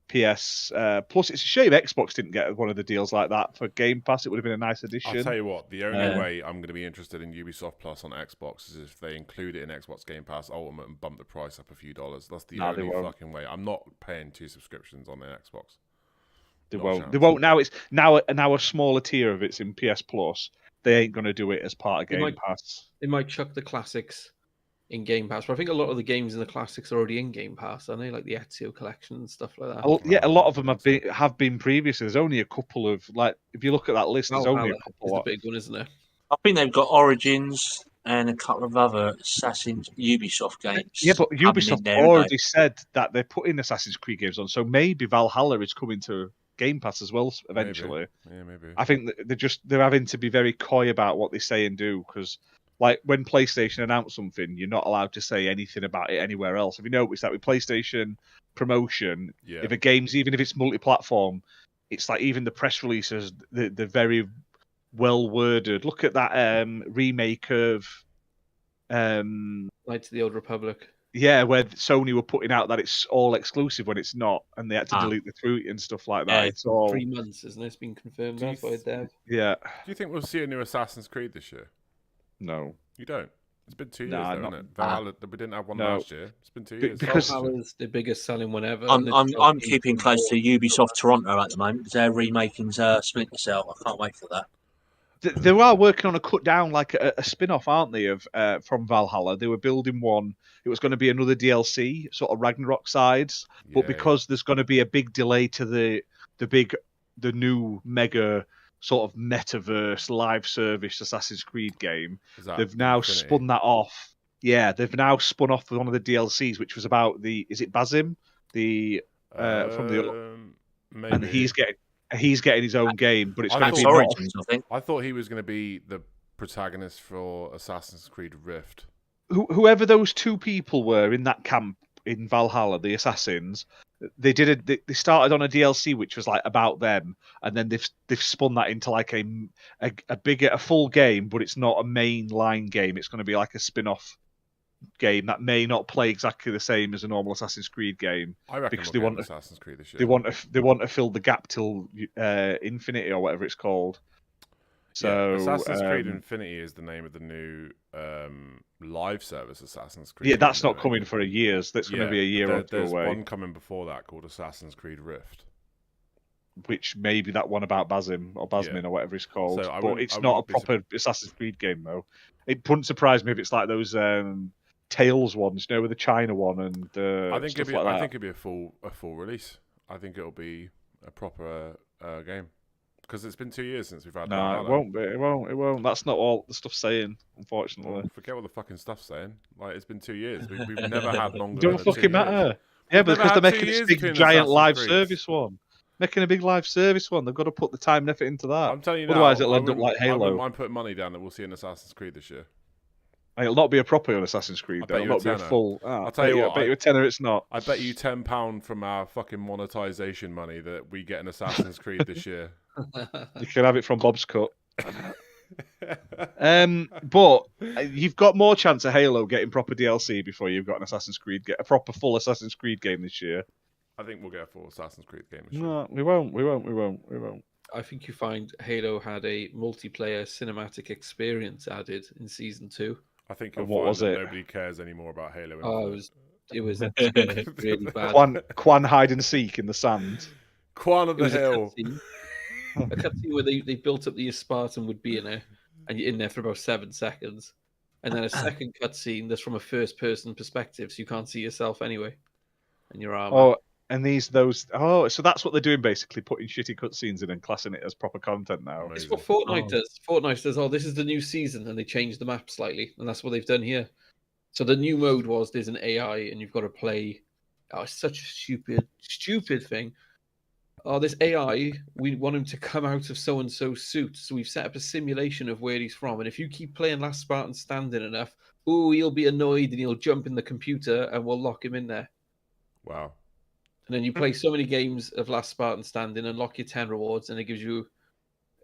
PS Plus. It's a shame Xbox didn't get one of the deals like that for Game Pass. It would have been a nice addition. I'll tell you what, the only way I'm going to be interested in Ubisoft Plus on Xbox is if they include it in Xbox Game Pass Ultimate and bump the price up a few dollars. That's the only fucking way. I'm not paying 2 subscriptions on the Xbox. They won't. Now it's now a smaller tier of it's in PS Plus. They ain't going to do it as part of Game Pass. They might chuck the classics in Game Pass, but I think a lot of the games in the classics are already in Game Pass, aren't they? Like the Ezio collection and stuff like that. Yeah, a lot of them have been previously. There's only a couple of if you look at that list, there's only a couple. It's the big one, isn't it? I think they've got Origins and a couple of other Assassin's Ubisoft games. Yeah, but Ubisoft already said that they're putting Assassin's Creed games on, so maybe Valhalla is coming to Game Pass as well eventually. Maybe. I think they're having to be very coy about what they say and do, because like when PlayStation announce something, you're not allowed to say anything about it anywhere else. Have you noticed that with PlayStation promotion, if a game's, even if it's multi-platform, it's like even the press releases, they're very well worded. Look at that remake of Knights of the Old Republic. Yeah, where Sony were putting out that it's all exclusive when it's not, and they had to delete the tweet and stuff like that. It's all 3 months, isn't it? It's been confirmed now by Dev. Yeah. Do you think we'll see a new Assassin's Creed this year? No. You don't? It's been 2 years, though, isn't it? Valhalla, we didn't have one last year. It's been 2 years. Because Valhalla's the biggest selling one ever. I'm keeping close to Ubisoft Toronto at the moment because they're remaking Splinter Cell. I can't wait for that. They are working on a cut down, like a spin-off, aren't they, of from Valhalla? They were building one. It was going to be another DLC, sort of Ragnarok sides, but because there's going to be a big delay to the new mega sort of metaverse live service Assassin's Creed game, they've now spun that off. Yeah, they've now spun off one of the DLCs, which was about is it Basim, from the maybe. And he's getting his own game, but it's going to be Origins, I think. I thought he was going to be protagonist for Assassin's Creed Rift. Whoever those two people were in that camp in Valhalla, the assassins, they started on a DLC which was like about them, and then they've spun that into like a full game, but it's not a mainline game. It's going to be like a spin-off game that may not play exactly the same as a normal Assassin's Creed game. I reckon because we'll they get want Assassin's Creed this year. they want to fill the gap till Infinity or whatever it's called. So Assassin's Creed Infinity is the name of the new live service Assassin's Creed. Yeah, that's not coming for a year. That's going to be a year or two there's away. one coming before that called Assassin's Creed Rift, which may be that one about Basim or Basmin or whatever it's called. So but it's not a proper Assassin's Creed game though. It wouldn't surprise me if it's like those Tales ones, you know, with the China one and I think stuff like that. I think it'd be a full release. I think it'll be a proper game. Because it's been 2 years since we've had. No, it won't be. It won't. That's not all the stuff's saying, unfortunately. Well, forget what the fucking stuff's saying. Like, it's been 2 years. We've never had longer. It don't fucking matter. Yeah, but because they're making this big giant live service one. Making a big live service one, they've got to put the time and effort into that. I'm telling you now. Otherwise, it'll end up like Halo. I wouldn't mind putting money down that we'll see an Assassin's Creed this year. It'll not be a proper Assassin's Creed. It'll not be a full. I'll tell you what. I bet you a tenner it's not. I bet you £10 from our fucking monetization money that we get an Assassin's Creed this year. You can have it from Bob's Cut. But you've got more chance of Halo getting proper DLC before you've got an Assassin's Creed, get a proper full Assassin's Creed game this year. I think we'll get a full Assassin's Creed game this year. No, we won't. I think you find Halo had a multiplayer cinematic experience added in Season 2. I think you'll find that nobody cares anymore about Halo. It was really bad. Quan hide and seek in the sand. Quan of the hill. A cutscene where they built up the Spartan would be in there, and you're in there for about 7 seconds, and then a second cutscene that's from a first-person perspective, so you can't see yourself anyway, and your armor. Oh, and so that's what they're doing basically, putting shitty cutscenes in and classing it as proper content now. Amazing. It's what Fortnite does. Fortnite says, "Oh, this is the new season," and they change the map slightly, and that's what they've done here. So the new mode was there's an AI, and you've got to play. Oh, it's such a stupid thing. Oh, this AI, we want him to come out of so-and-so's suit. So we've set up a simulation of where he's from. And if you keep playing Last Spartan Standing enough, he'll be annoyed and he'll jump in the computer and we'll lock him in there. Wow. And then you play so many games of Last Spartan Standing and lock your 10 rewards, and it gives you...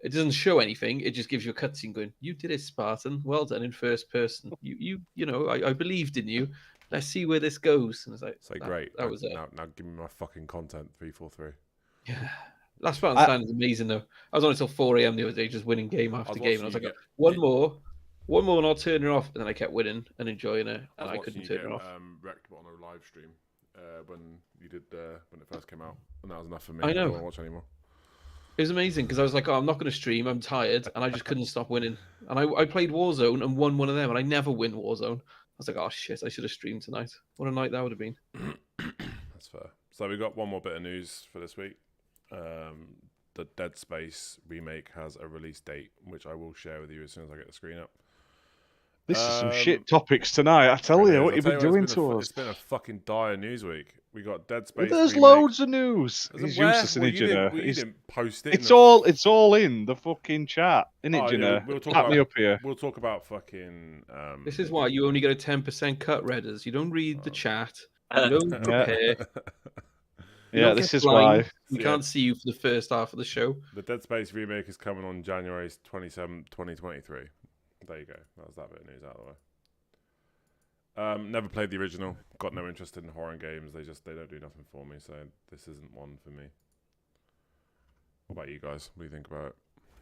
It doesn't show anything. It just gives you a cutscene going, "You did it, Spartan. Well done in first person. You know, I believed in you. Let's see where this goes." And it's like, great. That was it. Now give me my fucking content, 343. Yeah. Last Spartan Standing is amazing, though. I was on until 4 a.m. the other day, just winning game after game. And I was like, one more, and I'll turn it off. And then I kept winning and enjoying it, and I couldn't turn it off. Wrecked on a live stream when you did when it first came out, and that was enough for me. I know. I don't want to watch anymore. It was amazing because I was like, I'm not going to stream. I'm tired, and I just couldn't stop winning. And I played Warzone and won one of them, and I never win Warzone. I was like, oh shit, I should have streamed tonight. What a night that would have been. That's fair. So we got one more bit of news for this week. The Dead Space remake has a release date, which I will share with you as soon as I get the screen up. This is some shit topics tonight. I tell you, what you've been doing to us. It's been a fucking dire news week. We got Dead Space. There's remake. Loads of news. He's useless, isn't Ginna? You didn't post it. It's all in the fucking chat, isn't it, Ginna? We'll talk Tap me up here. We'll talk about fucking. This is why you only get a 10% cut, Redders. You don't read the chat. You don't prepare. Yeah, this is why. We can't see you for the first half of the show. The Dead Space remake is coming on January 27, 2023. There you go. That was that bit of news out of the way. Never played the original. Got no interest in horror games. They don't do nothing for me. So this isn't one for me. What about you guys? What do you think about it?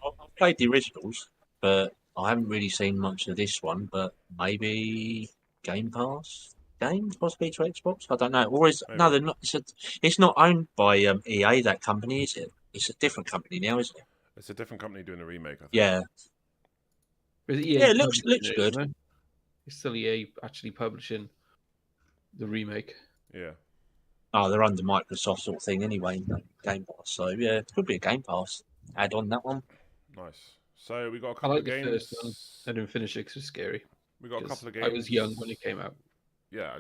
I've played the originals, but I haven't really seen much of this one. But maybe Game Pass games, possibly to Xbox. I don't know. Or no, they're not. It's not owned by EA. That company, is it? It's a different company now, isn't it? It's a different company doing a remake, I think. Yeah. Yeah, it looks good. It's still EA actually publishing the remake. Yeah. Oh, they're under Microsoft sort of thing anyway, Game Pass. So yeah, it could be a Game Pass add on that one. Nice. So we got a couple of games. The first one. I didn't finish it because it was scary. We got a couple of games. I was young when it came out. Yeah,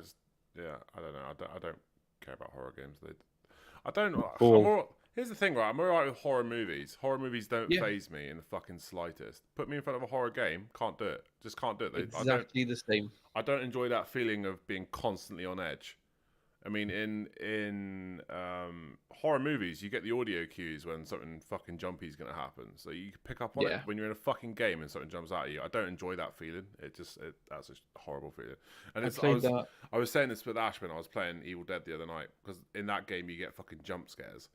I don't know. I don't care about horror games. I don't. Here's the thing, right? I'm alright with horror movies. Horror movies don't Yeah. faze me in the fucking slightest. Put me in front of a horror game, can't do it. Just can't do it. Exactly the same. I don't enjoy that feeling of being constantly on edge. I mean, in horror movies, you get the audio cues when something fucking jumpy is going to happen, so you can pick up on it. When you're in a fucking game and something jumps out at you, I don't enjoy that feeling. That's a horrible feeling. And I was saying this with Ash when I was playing Evil Dead the other night, because in that game you get fucking jump scares,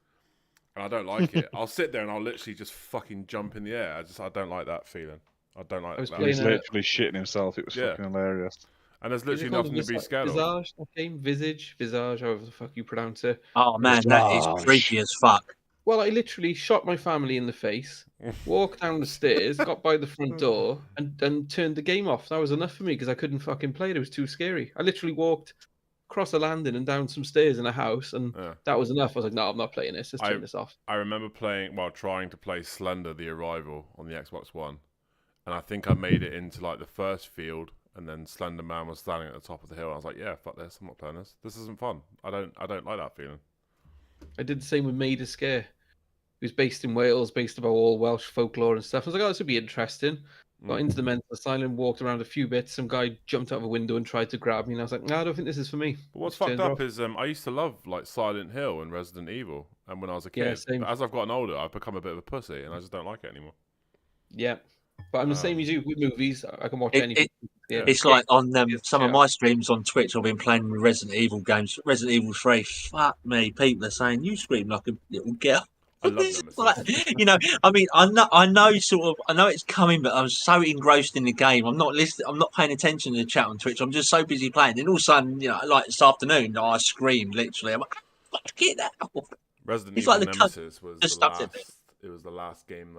and I don't like it. I'll sit there and I'll literally just fucking jump in the air. I don't like that feeling. I don't like that. He was literally shitting himself. It was fucking hilarious. And there's literally nothing to be scared of. Visage, that game? Visage, however the fuck you pronounce it. Oh man, that is creepy as fuck. Well, I literally shot my family in the face, walked down the stairs, got by the front door, and turned the game off. That was enough for me because I couldn't fucking play it. It was too scary. I literally walked across a landing and down some stairs in a house, and that was enough. I was like, no, I'm not playing this. Let's turn this off. I remember trying to play Slender: The Arrival on the Xbox One, and I think I made it into like the first field. And then Slender Man was standing at the top of the hill. I was like, "Yeah, fuck this! I'm not playing this. This isn't fun. I don't like that feeling." I did the same with Made a Scare. It was based in Wales, based about all Welsh folklore and stuff. I was like, "Oh, this would be interesting." Got into the mental asylum, walked around a few bits. Some guy jumped out of a window and tried to grab me, and I was like, "No, I don't think this is for me." But what's fucked up is I used to love like Silent Hill and Resident Evil, and when I was a kid, but as I've gotten older, I've become a bit of a pussy, and I just don't like it anymore. Yeah. But I'm the same as you with movies. I can watch anything. It's like on some of my streams on Twitch, I've been playing the Resident Evil games. Resident Evil 3, fuck me. People are saying, you scream like a little girl. I love them. I mean, I know it's coming, but I'm so engrossed in the game. I'm not listening. I'm not paying attention to the chat on Twitch. I'm just so busy playing. And all of a sudden, like this afternoon, I screamed literally. I'm like, fuck it out. Resident Evil Nemesis was the last. It was the last game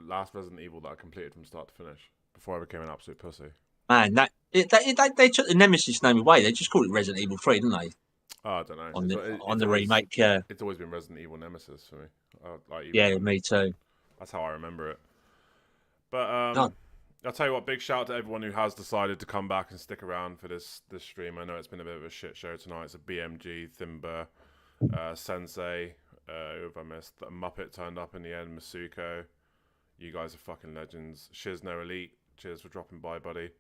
last Resident Evil that I completed from start to finish before I became an absolute pussy. Man, they took the Nemesis name away. They just called it Resident Evil 3, didn't they? Oh, I don't know. On the remake, yeah. It's always been Resident Evil Nemesis for me. Me too. That's how I remember it. But I'll tell you what, big shout out to everyone who has decided to come back and stick around for this stream. I know it's been a bit of a shit show tonight. It's a BMG, Thimber, Sensei. Who have I missed? Muppet turned up in the end. Masuko. You guys are fucking legends. Shizno Elite. Cheers for dropping by, buddy.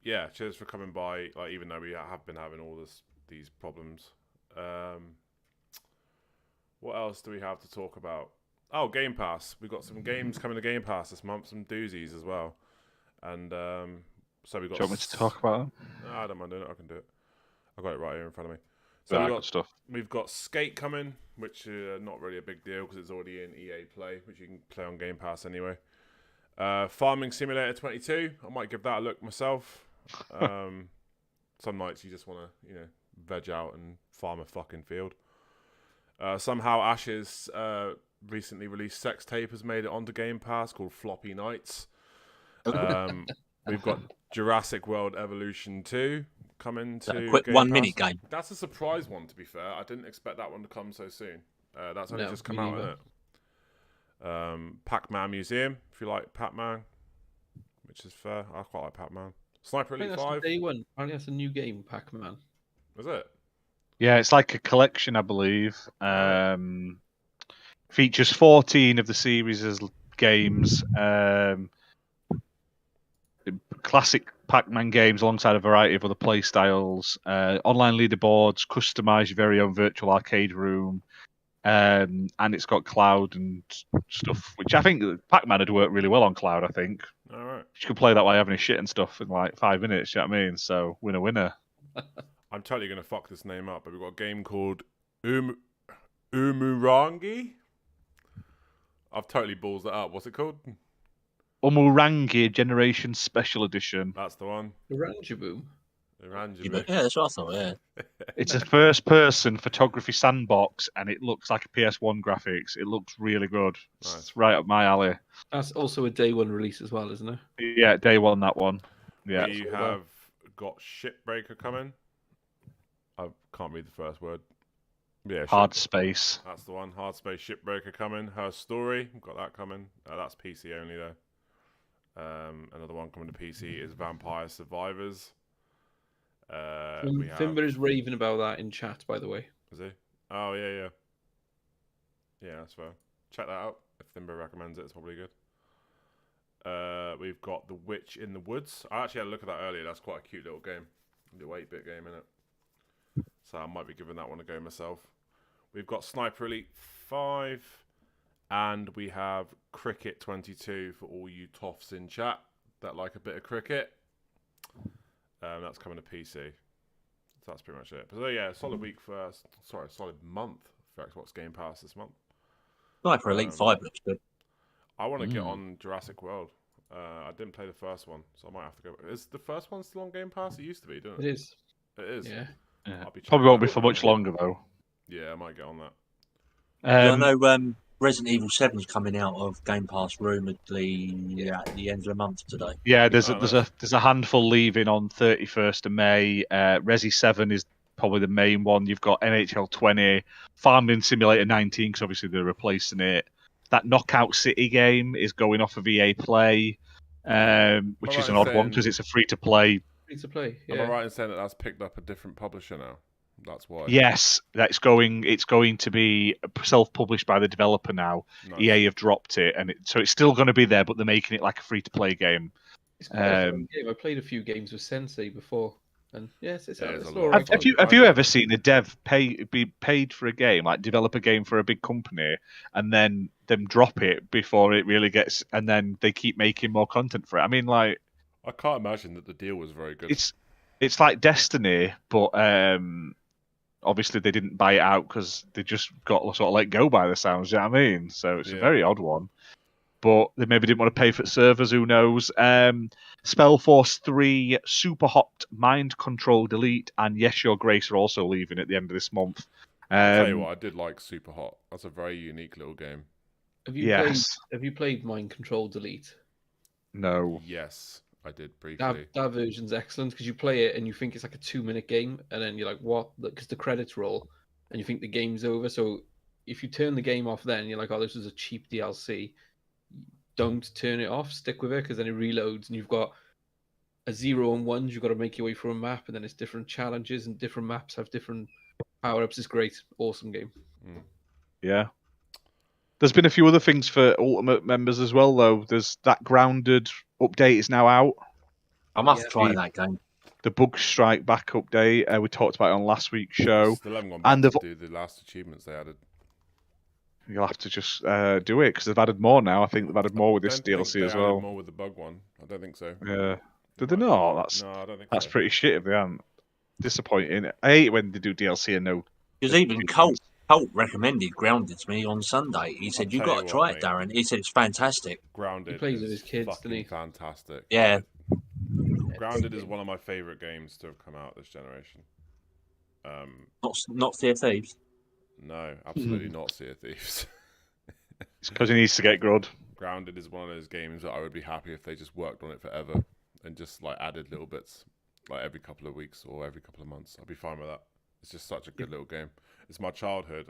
Cheers for coming by. Like, even though we have been having all these problems. What else do we have to talk about? Oh, Game Pass. We've got some games coming to Game Pass this month. Some doozies as well. And so we got. Do you want me to talk about them? No, I don't mind doing it. I can do it. I've got it right here in front of me. So we've got Skate coming, which is not really a big deal because it's already in EA Play, which you can play on Game Pass anyway. Farming Simulator 22, I might give that a look myself. Some nights you just want to, veg out and farm a fucking field. Somehow Ash's recently released sex tape has made it onto Game Pass called Floppy Nights. We've got Jurassic World Evolution 2 coming to a quick Game 1 Pass. minute game. That's a surprise one, to be fair. I didn't expect that one to come so soon. That's only just come out, isn't it? Pac-Man Museum, if you like Pac-Man, which is fair. I quite like Pac-Man. Sniper Elite 5. Day one. Apparently that's a new game, Pac-Man. Is it? Yeah, it's like a collection, I believe. Features 14 of the series' games. Classic Pac-Man games alongside a variety of other play styles, online leaderboards, customize your very own virtual arcade room, and it's got cloud and stuff, which I think Pac-Man would work really well on cloud, I think. All right. You could play that while having a shit and stuff in like 5 minutes, you know what I mean? So, winner. I'm totally going to fuck this name up, but we've got a game called Umurangi. I've totally balls that up. What's it called? Umurangi Generation Special Edition. That's the one. Orangaboom. Yeah, that's what I thought, yeah. It's a first-person photography sandbox, and it looks like a PS1 graphics. It looks really good. Nice. It's right up my alley. That's also a day one release as well, isn't it? Yeah, day one, that one. Yeah. We have got Shipbreaker coming. I can't read the first word. Yeah, Hard Space. That's the one. Hard Space Shipbreaker coming. Her Story. We've got that coming. That's PC only, though. Another one coming to PC is Vampire Survivors. Fimber is raving about that in chat, by the way. Is he? Oh, yeah. Yeah, that's fair. Check that out. If Thimber recommends it, it's probably good. We've got The Witch in the Woods. I actually had a look at that earlier. That's quite a cute little game. Little 8-bit game, innit? So I might be giving that one a go myself. We've got Sniper Elite 5. And we have Cricket 22 for all you toffs in chat that like a bit of cricket. That's coming to PC. So that's pretty much it. But yeah, solid week for... solid month for Xbox Game Pass this month. Sniper Elite 5 looks good. I want to get on Jurassic World. I didn't play the first one, so I might have to go. Is the first one still on Game Pass? It used to be, didn't it? It is. It is. Yeah. Probably won't be for much longer, though. Yeah, I might get on that. I know Resident Evil 7 is coming out of Game Pass rumoredly at the end of the month today. Yeah, there's a handful leaving on 31st of May. Resi 7 is probably the main one. You've got NHL 20, Farming Simulator 19, because obviously they're replacing it. That Knockout City game is going off of EA Play, which is an odd one because it's a free-to-play. Free-to-play, yeah. Am I right in saying that that's picked up a different publisher now? That's why. Yes, it's going to be self-published by the developer now. Nice. EA have dropped it, and so it's still going to be there, but they're making it like a free-to-play game. It's quite a fun game. I played a few games with Sensei before, and yes, it's alright. Have you ever seen a dev be paid for a game, like develop a game for a big company, and then them drop it before it really gets, and then they keep making more content for it? I mean, like, I can't imagine that the deal was very good. It's like Destiny, but obviously they didn't buy it out because they just got sort of let go by the sounds. You know what I mean? So it's a very odd one. But they maybe didn't want to pay for servers. Who knows? Spellforce 3, Super Hot, Mind Control Delete, and Yes Your Grace are also leaving at the end of this month. I'll tell you what, I did like Super Hot. That's a very unique little game. Have you played Mind Control Delete? No. Yes, I did briefly. That version's excellent because you play it and you think it's like a 2-minute game, and then you're like, what? Because the credits roll, and you think the game's over. So if you turn the game off then, you're like, oh, this is a cheap DLC. Don't turn it off. Stick with it because then it reloads, and you've got a 0 and 1s. You've got to make your way through a map, and then it's different challenges, and different maps have different power-ups. It's great. Awesome game. Yeah. There's been a few other things for Ultimate members as well, though. There's that Grounded update is now out. I must try that game. The Bug Strike back update. We talked about it on last week's show. Still haven't gone back to do the last achievements they added. You'll have to just do it because they've added more now. I think they've added more with this DLC as well. More with the bug one. I don't think so. Yeah. Did they not? No, I don't think that's pretty shit if they haven't. Disappointing. I hate when they do DLC and no. Because even Colt recommended Grounded to me on Sunday. He said, "You've got to try it, Darren." He said it's fantastic. Grounded. He plays with his kids, doesn't he? Fantastic. Yeah. Grounded is one of my favourite games to have come out this generation. Not Sea of Thieves. No, absolutely not Sea of Thieves. It's because he needs to get good. Grounded is one of those games that I would be happy if they just worked on it forever and just like added little bits like every couple of weeks or every couple of months. I'd be fine with that. It's just such a good little game. It's my childhood.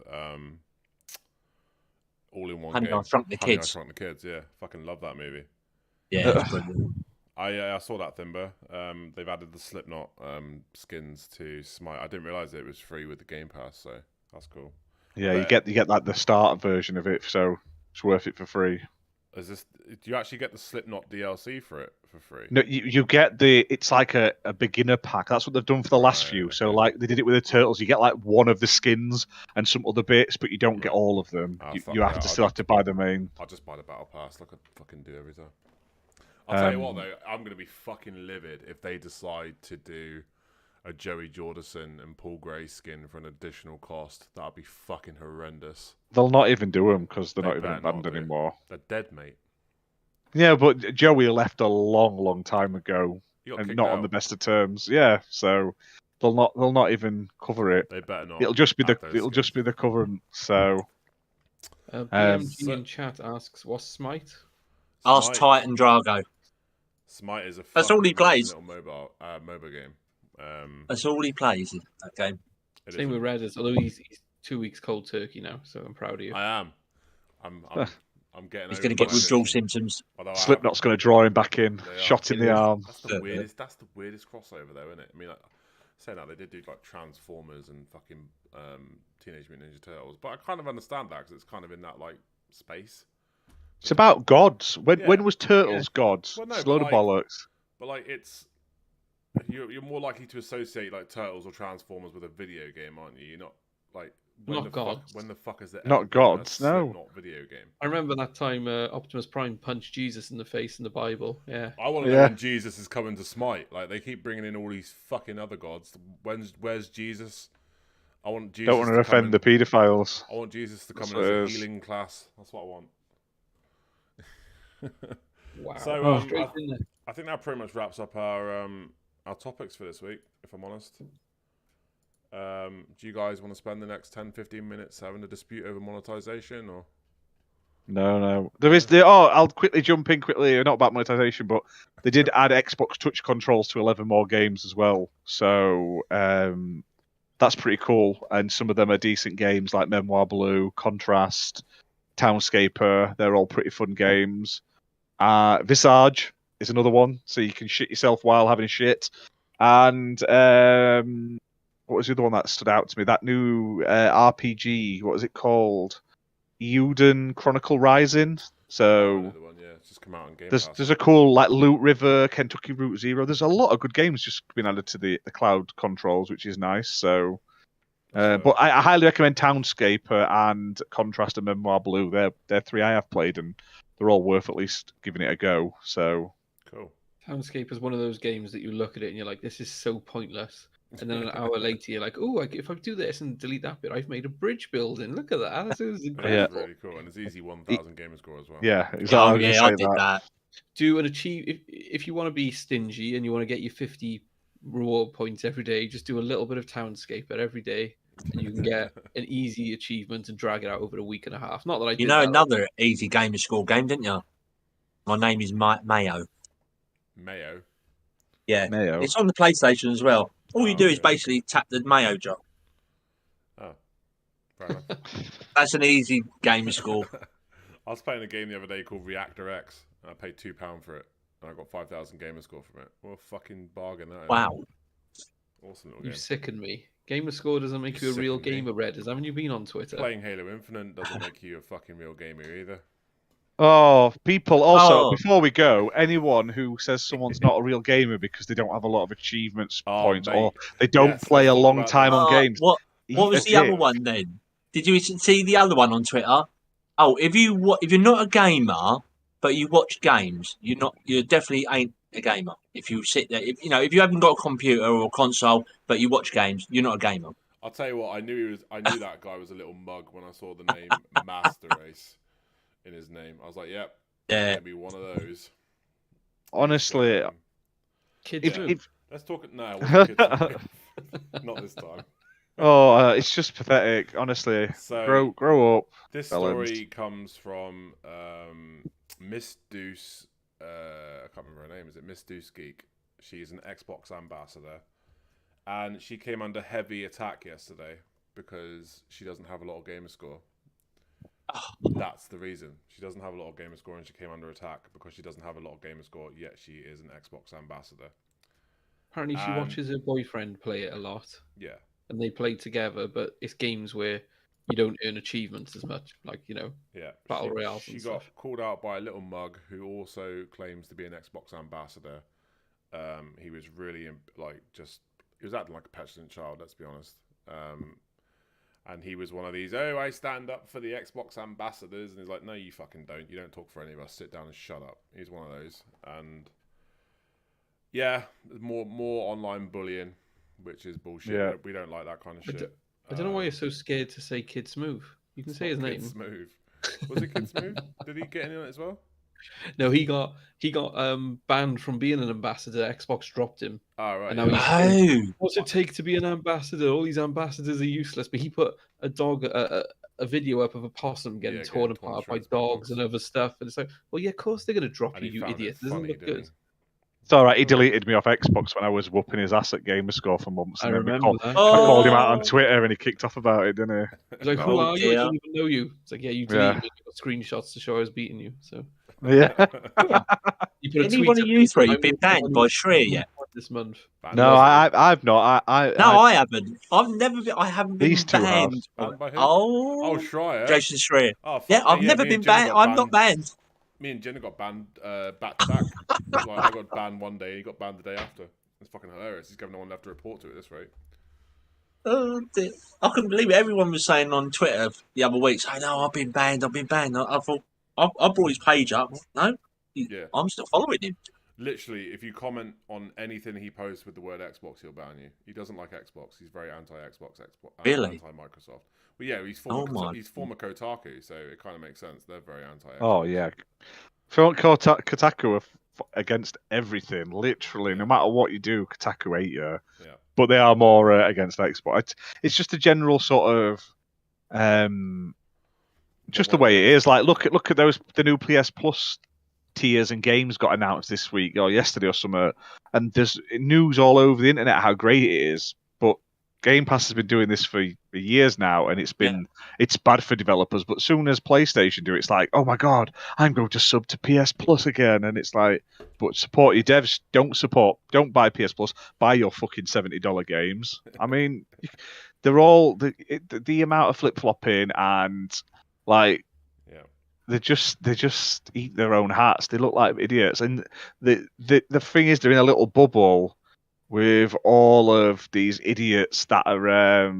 All in one Honey, game. I Shrunk the Kids. I Shrunk the Kids. Yeah, fucking love that movie. Yeah. I saw that, Thimber. They've added the Slipknot skins to Smite. I didn't realise it was free with the Game Pass, so that's cool. Yeah, you get like the starter version of it, so it's worth it for free. Do you actually get the Slipknot DLC for it for free? No, you get it's like a beginner pack. That's what they've done for the last few. Okay. So like they did it with the Turtles. You get like one of the skins and some other bits, but you don't get all of them. You still have to buy the main. I'll just buy the Battle Pass like I fucking do every time. I'll tell you what though, I'm going to be fucking livid if they decide to do a Joey Jordison and Paul Gray skin for an additional cost. That'd be fucking horrendous. They'll not even do them because they're not even in band anymore. They're dead, mate. Yeah, but Joey left a long time ago and not on the best of terms. Yeah, so they'll not even cover it. They better not. It'll just be the current. So BMG in chat asks, "What's Smite?" Ask Titan Drago. Smite is that's all he plays. Little MOBA game. That's all he plays in that game. Same with Redders, although he's 2 weeks cold turkey now, so I'm proud of you. I am. I'm getting. He's going to get withdrawal symptoms. Slipknot's going to draw him back in. Shot in the arm. That's the weirdest crossover, though, isn't it? I mean, like, Saying that, they did do like Transformers and fucking Teenage Mutant Ninja Turtles, but I kind of understand that because it's kind of in that like space. It's about gods. When was Turtles gods? Well, no, It's a load of like, bollocks. But like, you're more likely to associate like Turtles or Transformers with a video game, aren't you? You're not like when the fuck is it? Not gods, no. Not video game. I remember that time Optimus Prime punched Jesus in the face in the Bible. Yeah. I want to know when Jesus is coming to smite. Like they keep bringing in all these fucking other gods. Where's Jesus? I want Jesus. Don't want to offend the paedophiles. I want Jesus to come in as a healing class. That's what I want. Wow. So I think that pretty much wraps up our topics for this week, if I'm honest. Do you guys want to spend the next 10-15 minutes having a dispute over monetization, or? No. I'll quickly jump in quickly. Not about monetization, but they did add Xbox Touch controls to 11 more games as well. So that's pretty cool. And some of them are decent games like Memoir Blue, Contrast, Townscaper. They're all pretty fun games. Visage is another one, so you can shit yourself while having a shit. And what was the other one that stood out to me? That new RPG, what was it called? Euden Chronicle Rising. So it's just come out on Game there's Pass. there's a cool like Loot River, Kentucky Route Zero. There's a lot of good games just been added to the cloud controls, which is nice. So, but I highly recommend Townscaper and Contrast and Memoir Blue. They're three I have played, and they're all worth at least giving it a go. So cool. Townscape is one of those games that you look at it and you're like, this is so pointless. And then an hour later, you're like, oh, if I do this and delete that bit, I've made a bridge building. Look at that. This is incredible. Really cool. And it's easy 1,000 gamer score as well. Yeah, exactly. I did that. Do an if you want to be stingy and you want to get your 50 reward points every day, just do a little bit of Townscaper every day. And you can get an easy achievement and drag it out over a week and a half. Not that I did another easy gamer score game, didn't you? My name is Mayo. Mayo? Yeah. Mayo. It's on the PlayStation as well. All you do is basically tap the Mayo drop. Oh, fair enough. That's an easy gamer score. I was playing a game the other day called Reactor X. And I paid £2 for it. And I got 5,000 gamer score from it. What a fucking bargain that is. Wow. Awesome little You game. sicken me. Gamer score doesn't make you a real gamer, Redders. Haven't you been on Twitter? Playing Halo Infinite doesn't make you a fucking real gamer either. Oh, people. Also, before we go, anyone who says someone's not a real gamer because they don't have a lot of achievements points mate. or they don't play a long time on games. What was the other one then? Did you see the other one on Twitter? Oh, if you're not a gamer but you watch games, you definitely ain't a gamer. If you sit there, if you haven't got a computer or a console but you watch games, you're not a gamer. I'll tell you what, I knew that guy was a little mug when I saw the name Master Race in his name. I was like, yep, yeah, gonna be one of those. Honestly, let's talk. No, not this time. Oh, it's just pathetic. Honestly, so, grow up. This story comes from Miss Deuce. I can't remember her name. Is it Miss Deuce Geek? She's an Xbox ambassador, and she came under heavy attack yesterday because she doesn't have a lot of gamer score. That's the reason. She doesn't have a lot of gamer score, and she came under attack because she doesn't have a lot of gamer score, yet she is an Xbox ambassador. Apparently she watches her boyfriend play it a lot. Yeah. And they play together, but it's games where you don't earn achievements as much, like, Battle Royales and stuff. She got called out by a little mug who also claims to be an Xbox ambassador. He was really, he was acting like a petulant child, let's be honest. And he was one of these, I stand up for the Xbox ambassadors. And he's like, no, you fucking don't. You don't talk for any of us. Sit down and shut up. He's one of those. And yeah, more online bullying, which is bullshit. Yeah. We don't like that kind of shit. I don't know why you're so scared to say Kid Smooth. You can say his name. Kid Smooth. Was it Kid Smooth? Did he get in on it as well? No, he got banned from being an ambassador. Xbox dropped him. Oh, right. And now he's what's it take to be an ambassador? All these ambassadors are useless. But he put a video up of a possum getting torn apart by dogs and other stuff. And it's like, well, yeah, of course they're going to drop you idiot. It doesn't look good. It's all right. He deleted me off Xbox when I was whooping his ass at Gamerscore for months. And I remember that. I called him out on Twitter and he kicked off about it, didn't he? He's like, who are you? I don't even know you. It's like, yeah, you deleted me. You got screenshots to show I was beating you. So yeah. Any one of you three been banned by Shreya yet? This month. Banned No, by- I've not. I haven't. I haven't been These two have. banned. Banned by who? Oh, Schreier. Jason Schreier. Oh, fuck Yeah, me, I've never me and been Ginna banned. got I'm not banned. Me and Ginna got banned back to back. Like I got banned one day, he got banned the day after. It's fucking hilarious. He's got no one left to report to at this rate. Oh, dear. I couldn't believe it. Everyone was saying on Twitter the other week, saying, "No, I've been banned. I've been banned." I thought I brought his page up. No, Yeah. I'm still following him. Literally, if you comment on anything he posts with the word Xbox, he'll ban you. He doesn't like Xbox. He's very anti-Xbox, Really? anti-Microsoft. Well, yeah, he's former Kotaku, so it kind of makes sense. They're very anti-Xbox. Oh yeah, Kotaku are against everything. Literally, no matter what you do, Kotaku hate you. Yeah. But they are more against Xbox. It's just a general sort of, just the way it is. Like look at the new PS Plus tiers and games got announced this week or yesterday or something, and there's news all over the internet how great it is. But Game Pass has been doing this for years now, and it's bad for developers. But soon as PlayStation do it, it's like, oh my god, I'm going to sub to PS Plus again, and it's like, but support your devs. Don't buy PS Plus. Buy your fucking $70 games. I mean, they're all the amount of flip flopping and like. They just eat their own hats. They look like idiots, and the thing is, they're in a little bubble with all of these idiots that are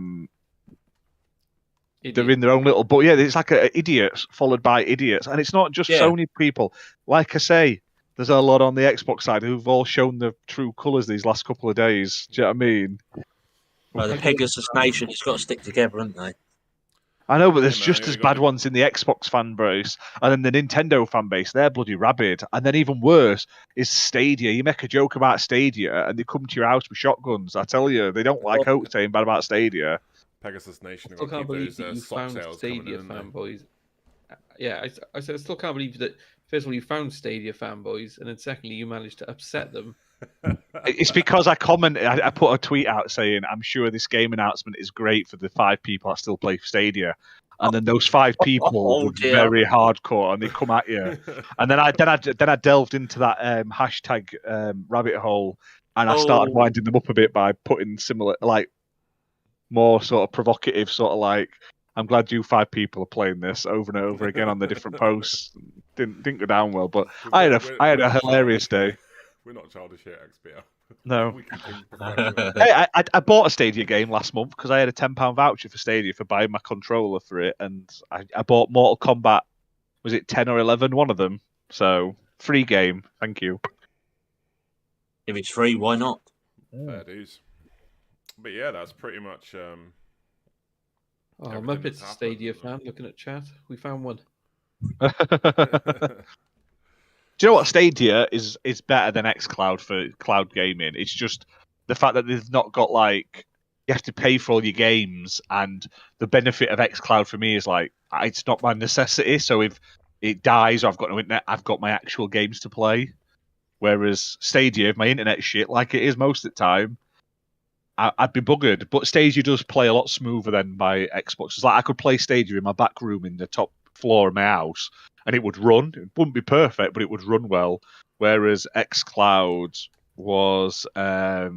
they're in their own little. But yeah, it's like idiots followed by idiots, and it's not just Sony people. Like I say, there's a lot on the Xbox side who've all shown their true colours these last couple of days. Do you know what I mean? Well, the Pegasus Nation, it's got to stick together, haven't they? I know, but there's just as bad ones in the Xbox fan base, and then the Nintendo fan base, they're bloody rabid. And then even worse is Stadia. You make a joke about Stadia, and they come to your house with shotguns. I tell you, they don't like saying bad about Stadia. Pegasus Nation. I still can't believe that you found Stadia fanboys. Yeah, I still can't believe that. First of all, you found Stadia fanboys, and then secondly, you managed to upset them. It's because I commented. I put a tweet out saying, "I'm sure this game announcement is great for the 5 people that still play Stadia." And then those 5 people were very hardcore, and they come at you. And then I delved into that hashtag rabbit hole, and I started winding them up a bit by putting similar, like more sort of provocative, sort of like, "I'm glad you 5 people are playing this over and over again on the different posts." Didn't go down well, but I had a hilarious day. We're not childish here, XBL. No. We can think professional. Hey, I bought a Stadia game last month because I had a £10 voucher for Stadia for buying my controller for it, and I bought Mortal Kombat. Was it 10 or 11? One of them. So free game. Thank you. If it's free, why not? Fair dues. But yeah, that's pretty much. Muppets Stadia fan looking at chat. We found one. Do you know what? Stadia is better than xCloud for cloud gaming. It's just the fact that they've not got like you have to pay for all your games, and the benefit of xCloud for me is like it's not my necessity. So if it dies or I've got no internet, I've got my actual games to play. Whereas Stadia, if my internet's shit, like it is most of the time, I'd be buggered. But Stadia does play a lot smoother than my Xbox. It's like I could play Stadia in my back room in the top floor of my house, and it would run. It wouldn't be perfect, but it would run well. Whereas xCloud was, I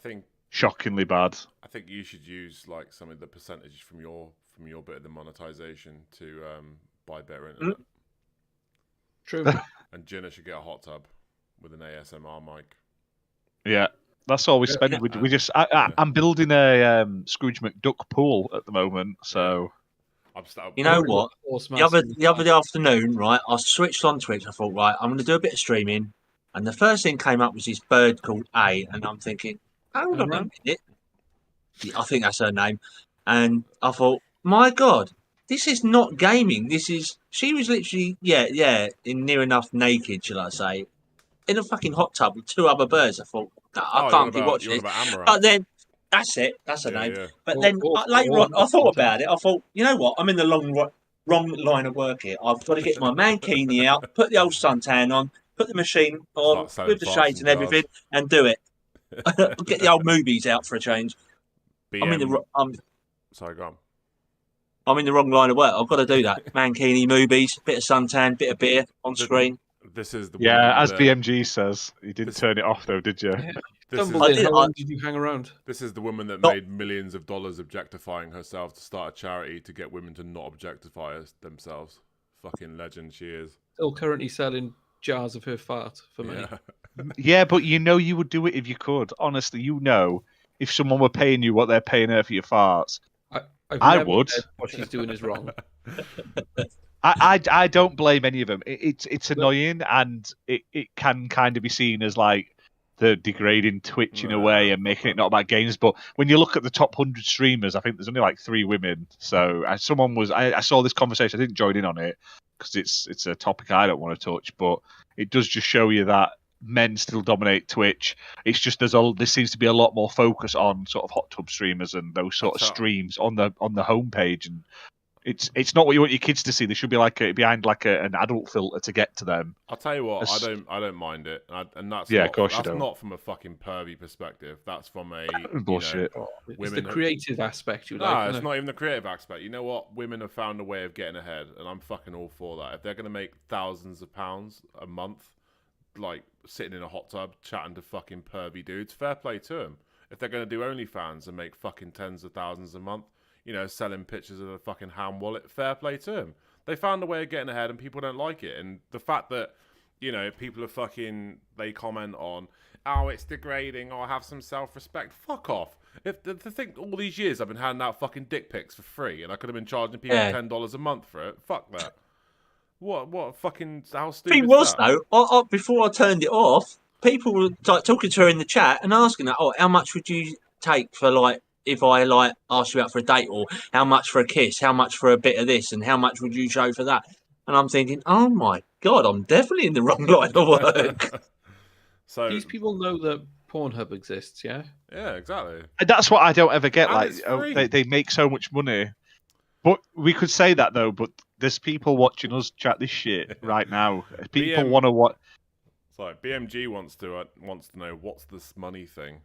think, shockingly bad. I think you should use like some of the percentages from your bit of the monetization to buy better internet. True. And Ginna should get a hot tub with an ASMR mic. Yeah, that's all we spend. We just. I'm building a Scrooge McDuck pool at the moment, so. You know what? The other afternoon, right, I switched on Twitch. I thought, right, I'm going to do a bit of streaming. And the first thing came up was this bird called A. And I'm thinking, hold on a minute. I think that's her name. And I thought, my God, this is not gaming. She was literally, in near enough naked, shall I say, in a fucking hot tub with 2 other birds. I thought, no, I can't be watching this. But then, that's it. That's her name. Yeah. But then later on, I thought about it. I thought, you know what? I'm in the wrong line of work here. I've got to get my mankini out, put the old suntan on, put the machine on with the shades and everything, and do it. Get the old movies out for a change. Sorry, go on. I'm in the wrong line of work. I've got to do that. Mankini, movies, bit of suntan, bit of beer on screen. This is the as BMG says. You didn't turn it off though, did you? Stumbled in. How long did you hang around? This is the woman that made millions of dollars objectifying herself to start a charity to get women to not objectify themselves. Fucking legend she is. Still currently selling jars of her fart for money. Yeah, but you would do it if you could. Honestly, if someone were paying you what they're paying her for your farts, I would. What she's doing is wrong. I don't blame any of them. It's annoying, and it can kind of be seen as like the degrading Twitch in a way and making it not about games. But when you look at the top 100 streamers, I think there's only like 3 women. So I saw this conversation. I didn't join in on it because it's a topic I don't want to touch. But it does just show you that men still dominate Twitch. It's just there seems to be a lot more focus on sort of hot tub streamers and those sort of streams on the homepage, and it's not what you want your kids to see. They should be like behind like an adult filter to get to them. I'll tell you what, I don't mind it, and that's of course that's not from a fucking pervy perspective. That's from a bullshit. It's the creative aspect you like. No, it's not even the creative aspect. You know what? Women have found a way of getting ahead, and I'm fucking all for that. If they're gonna make thousands of pounds a month, like sitting in a hot tub chatting to fucking pervy dudes, fair play to them. If they're gonna do OnlyFans and make fucking tens of thousands a month, selling pictures of a fucking ham wallet, fair play to them. They found a way of getting ahead and people don't like it. And the fact that, people are fucking, they comment on, oh, it's degrading, or have some self-respect. Fuck off. If the thing, all these years I've been handing out fucking dick pics for free and I could have been charging people $10 a month for it. Fuck that. What fucking, how stupid thing was, though, before I turned it off, people were like talking to her in the chat and asking her, how much would you take for like, if I like ask you out for a date, or how much for a kiss, how much for a bit of this, and how much would you show for that? And I'm thinking, oh my God, I'm definitely in the wrong line of work. So these people know that Pornhub exists, yeah? Yeah, exactly. That's what I don't ever get. And like, they make so much money. But we could say that though. But there's people watching us chat this shit right now. People want to watch. Sorry, BMG wants to know what's this money thing.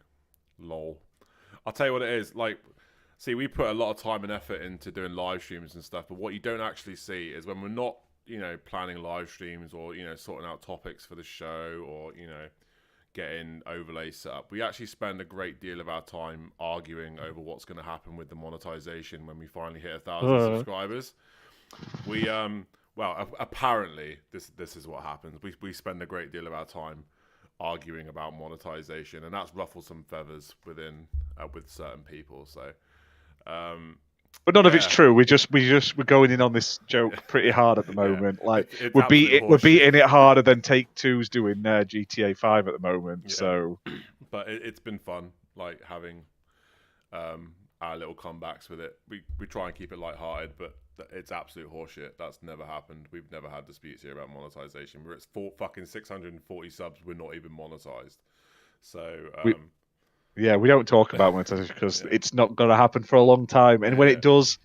Lol. I'll tell you what it is. Like, see, we put a lot of time and effort into doing live streams and stuff, but what you don't actually see is when we're not, planning live streams or, sorting out topics for the show or, getting overlays set up, we actually spend a great deal of our time arguing over what's going to happen with the monetization when we finally hit 1,000 subscribers. We, apparently, this is what happens. We spend a great deal of our time arguing about monetization, and that's ruffled some feathers with certain people. So, but none of it's true. We're going in on this joke pretty hard at the moment. Yeah. Like we're beating it harder than Take Two's doing GTA 5 at the moment. Yeah. So, but it's been fun, like having our little comebacks with it. We try and keep it lighthearted, but it's absolute horseshit. That's never happened. We've never had disputes here about monetization. We're at fucking 640 subs. We're not even monetized. So we don't talk about monetization because it's not going to happen for a long time. And when it does,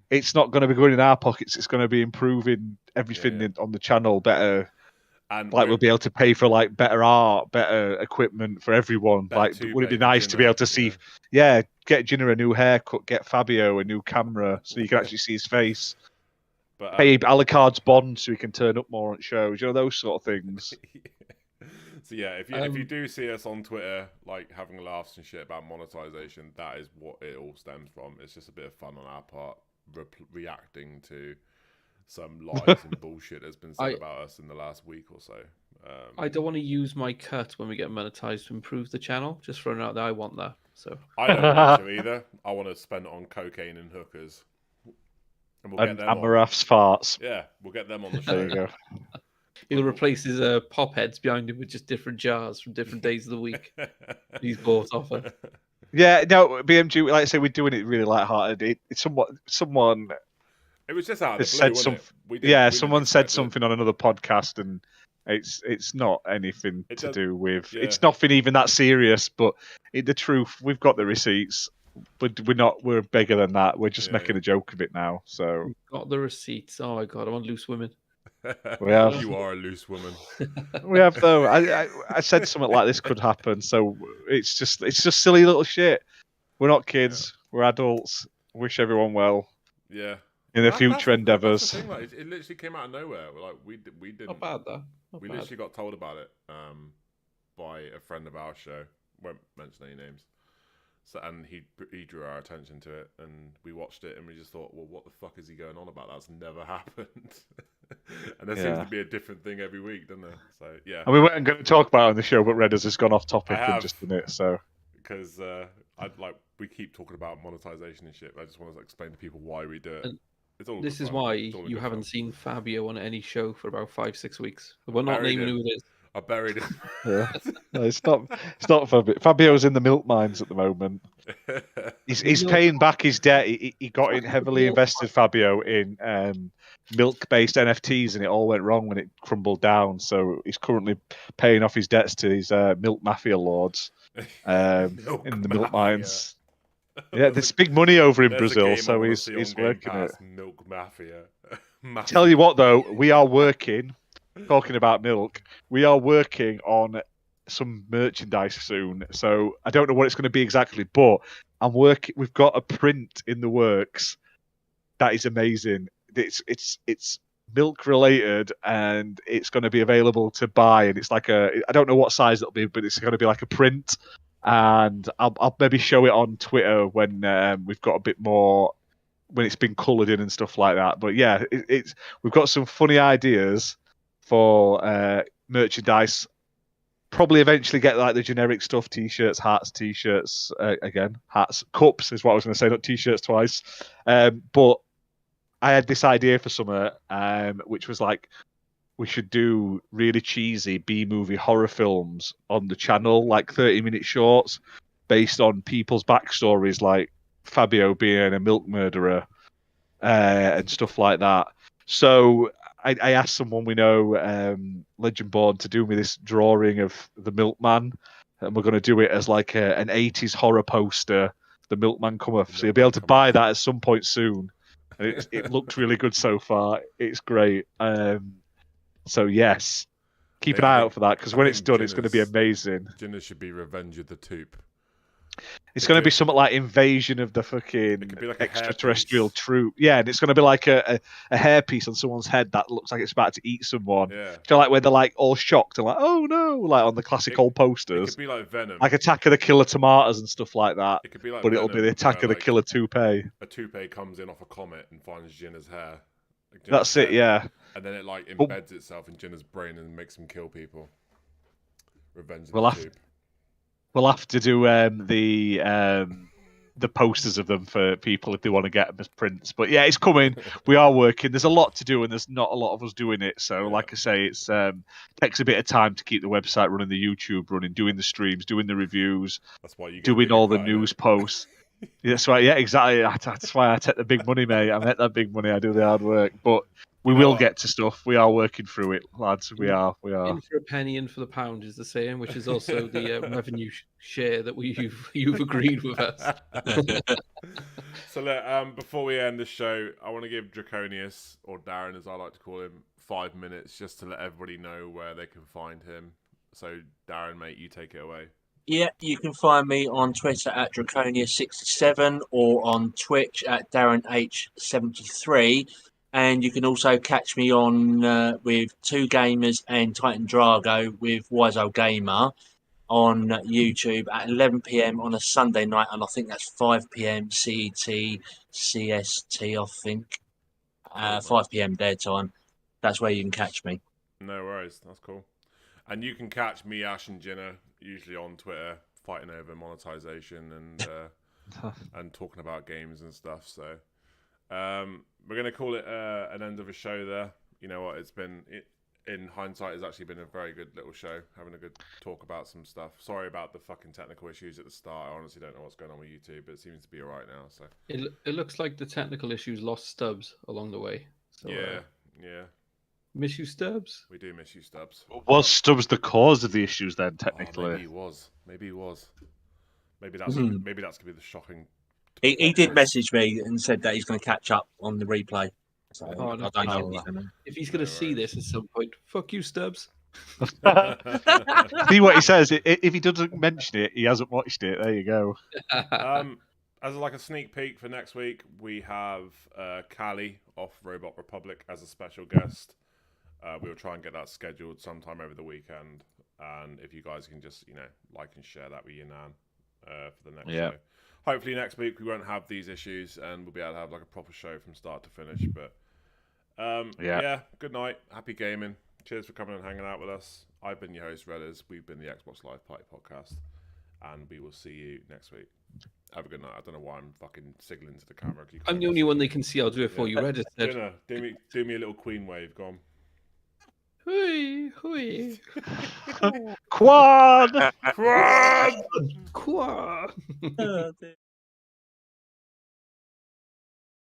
it's not going to be going in our pockets. It's going to be improving everything on the channel better. And we'll be able to pay for like better art, better equipment for everyone. Like, would it be nice to be able to see? Yeah, get Ginna a new haircut, get Fabio a new camera so you can actually see his face. But, pay Alucard's bond so he can turn up more on shows. Those sort of things. So yeah, if you do see us on Twitter like having laughs and shit about monetization, that is what it all stems from. It's just a bit of fun on our part, reacting to some lies and bullshit that's been said about us in the last week or so. I don't want to use my cut when we get monetized to improve the channel. Just throwing it out there, I want that. So I don't want to either. I want to spend it on cocaine and hookers. And we'll get them Amaraf's farts. Yeah, we'll get them on the show. There you go. He'll replace his pop heads behind him with just different jars from different days of the week. He's bought off it. Yeah, no, BMG, like I say, we're doing it really lighthearted. It's someone. It was just out of the blue, someone said something on another podcast, and it's not anything to do with. Yeah. It's nothing even that serious. But the truth, we've got the receipts. But we're bigger than that. We're just making a joke of it now. So we've got the receipts. Oh my God, I'm on Loose Women. We have. You are a loose woman. We have though. I said something like this could happen, so it's just silly little shit. We're not kids. We're adults. Wish everyone well. Yeah. In their future endeavors. That's the thing, like, it literally came out of nowhere. Like we didn't. Not bad though. We literally got told about it by a friend of our show won't mention any names. So, and he drew our attention to it, and we watched it, and we just thought, well, what the fuck is he going on about? That's never happened. And there seems to be a different thing every week, doesn't there? So yeah. And we weren't going to talk about it on the show, but Redders has gone off topic and just done it. So because we keep talking about monetization and shit. I just want to explain to people why we do it. And it's all this is fun. why you haven't seen Fabio on any show for about 5-6 weeks. We're not Buried naming him. who it is. I buried him. yeah, no, it's not Fabio. Fabio's in the milk mines at the moment. He's paying back his debt. He got in heavily invested, Fabio, in milk-based NFTs, and it all went wrong when it crumbled down. So he's currently paying off his debts to these milk mafia lords in the milk mines. Yeah, there's big money over in Brazil, so he's working it. Milk mafia. Tell you what, though, we are working. Talking about milk, we are working on some merchandise soon. So I don't know what it's going to be exactly, but we've got a print in the works that is amazing. It's milk related, and it's going to be available to buy. And it's like I don't know what size it'll be, but it's going to be like a print. And I'll maybe show it on Twitter when we've got a bit more, when it's been coloured in and stuff like that. But yeah, we've got some funny ideas for merchandise. Probably eventually get like the generic stuff, t-shirts, hats, t-shirts, hats, cups is what I was going to say, not t-shirts twice. But I had this idea for summer, which was like, we should do really cheesy B-movie horror films on the channel, like 30-minute shorts based on people's backstories, like Fabio being a milk murderer and stuff like that. So I asked someone we know, Legend Born, to do me this drawing of the Milkman, and we're going to do it as like an 80s horror poster, the Milkman come up. So you'll be able to buy that at some point soon. And it looks really good so far. It's great. So yes, keep an eye out for that, because when it's done, it's going to be amazing. Ginna should be Revenge of the Toop. It's going to be something like Invasion of the fucking like extraterrestrial troop. Yeah, and it's going to be like a hairpiece on someone's head that looks like it's about to eat someone. Yeah. So like where they're like all shocked and like, oh no, like on the classic old posters. It could be like Venom. Like Attack of the Killer Tomatoes and stuff like that. It could be like but Venom, it'll be the Attack of the Killer Toupee. A toupee comes in off a comet and finds Ginna's hair. Like That's it, yeah. And then it like embeds itself in Ginna's brain and makes him kill people. Revenge of the Toop. We'll have to do the posters of them for people if they want to get them as prints. But yeah, it's coming. We are working. There's a lot to do, and there's not a lot of us doing it. So, like I say, it's takes a bit of time to keep the website running, the YouTube running, doing the streams, doing the reviews. That's why you doing all the news posts. That's right. Yeah, exactly. That's why I take the big money, mate. I make that big money. I do the hard work, but. We will get to stuff. We are working through it, lads. We are. In for a penny, in for the pound is the saying, which is also the revenue share that you've agreed with us. So, look, before we end the show, I want to give Draconius, or Darren as I like to call him, 5 minutes just to let everybody know where they can find him. So, Darren, mate, you take it away. Yeah, you can find me on Twitter at Draconius67 or on Twitch at DarrenH73. And you can also catch me on with Two Gamers and Titan Drago with Wise Old Gamer on YouTube at 11 PM on a Sunday night, and I think that's 5 PM CET, CST, I think. 5 PM their time. That's where you can catch me. No worries, that's cool. And you can catch me, Ash, and Ginna, usually on Twitter, fighting over monetization and talking about games and stuff, so... we're going to call it an end of a show there. You know what? In hindsight, it's actually been a very good little show, having a good talk about some stuff. Sorry about the fucking technical issues at the start. I honestly don't know what's going on with YouTube, but it seems to be all right now. So it looks like the technical issues lost Stubbs along the way. So, yeah. Miss you, Stubbs? We do miss you, Stubbs. Was Stubbs the cause of the issues then, technically? Maybe he was. Maybe that's going to be the shocking... He did message me and said that he's going to catch up on the replay. So I don't know. If he's going to see this at some point, fuck you, Stubbs. See what he says. If he doesn't mention it, he hasn't watched it. There you go. As like a sneak peek for next week, we have Callie off Robot Republic as a special guest. We'll try and get that scheduled sometime over the weekend. And if you guys can just, like and share that with your nan for the next Yeah. show. Hopefully next week we won't have these issues and we'll be able to have like a proper show from start to finish. But good night. Happy gaming. Cheers for coming and hanging out with us. I've been your host, Redders. We've been the Xbox Live Party Podcast. And we will see you next week. Have a good night. I don't know why I'm fucking signaling to the camera. I'm the only one they can see. I'll do it for you. Reddit said. Ginna, do me a little Queen wave. Go on. Hui, hui. Quad! Quad! Quad. Oh, dear.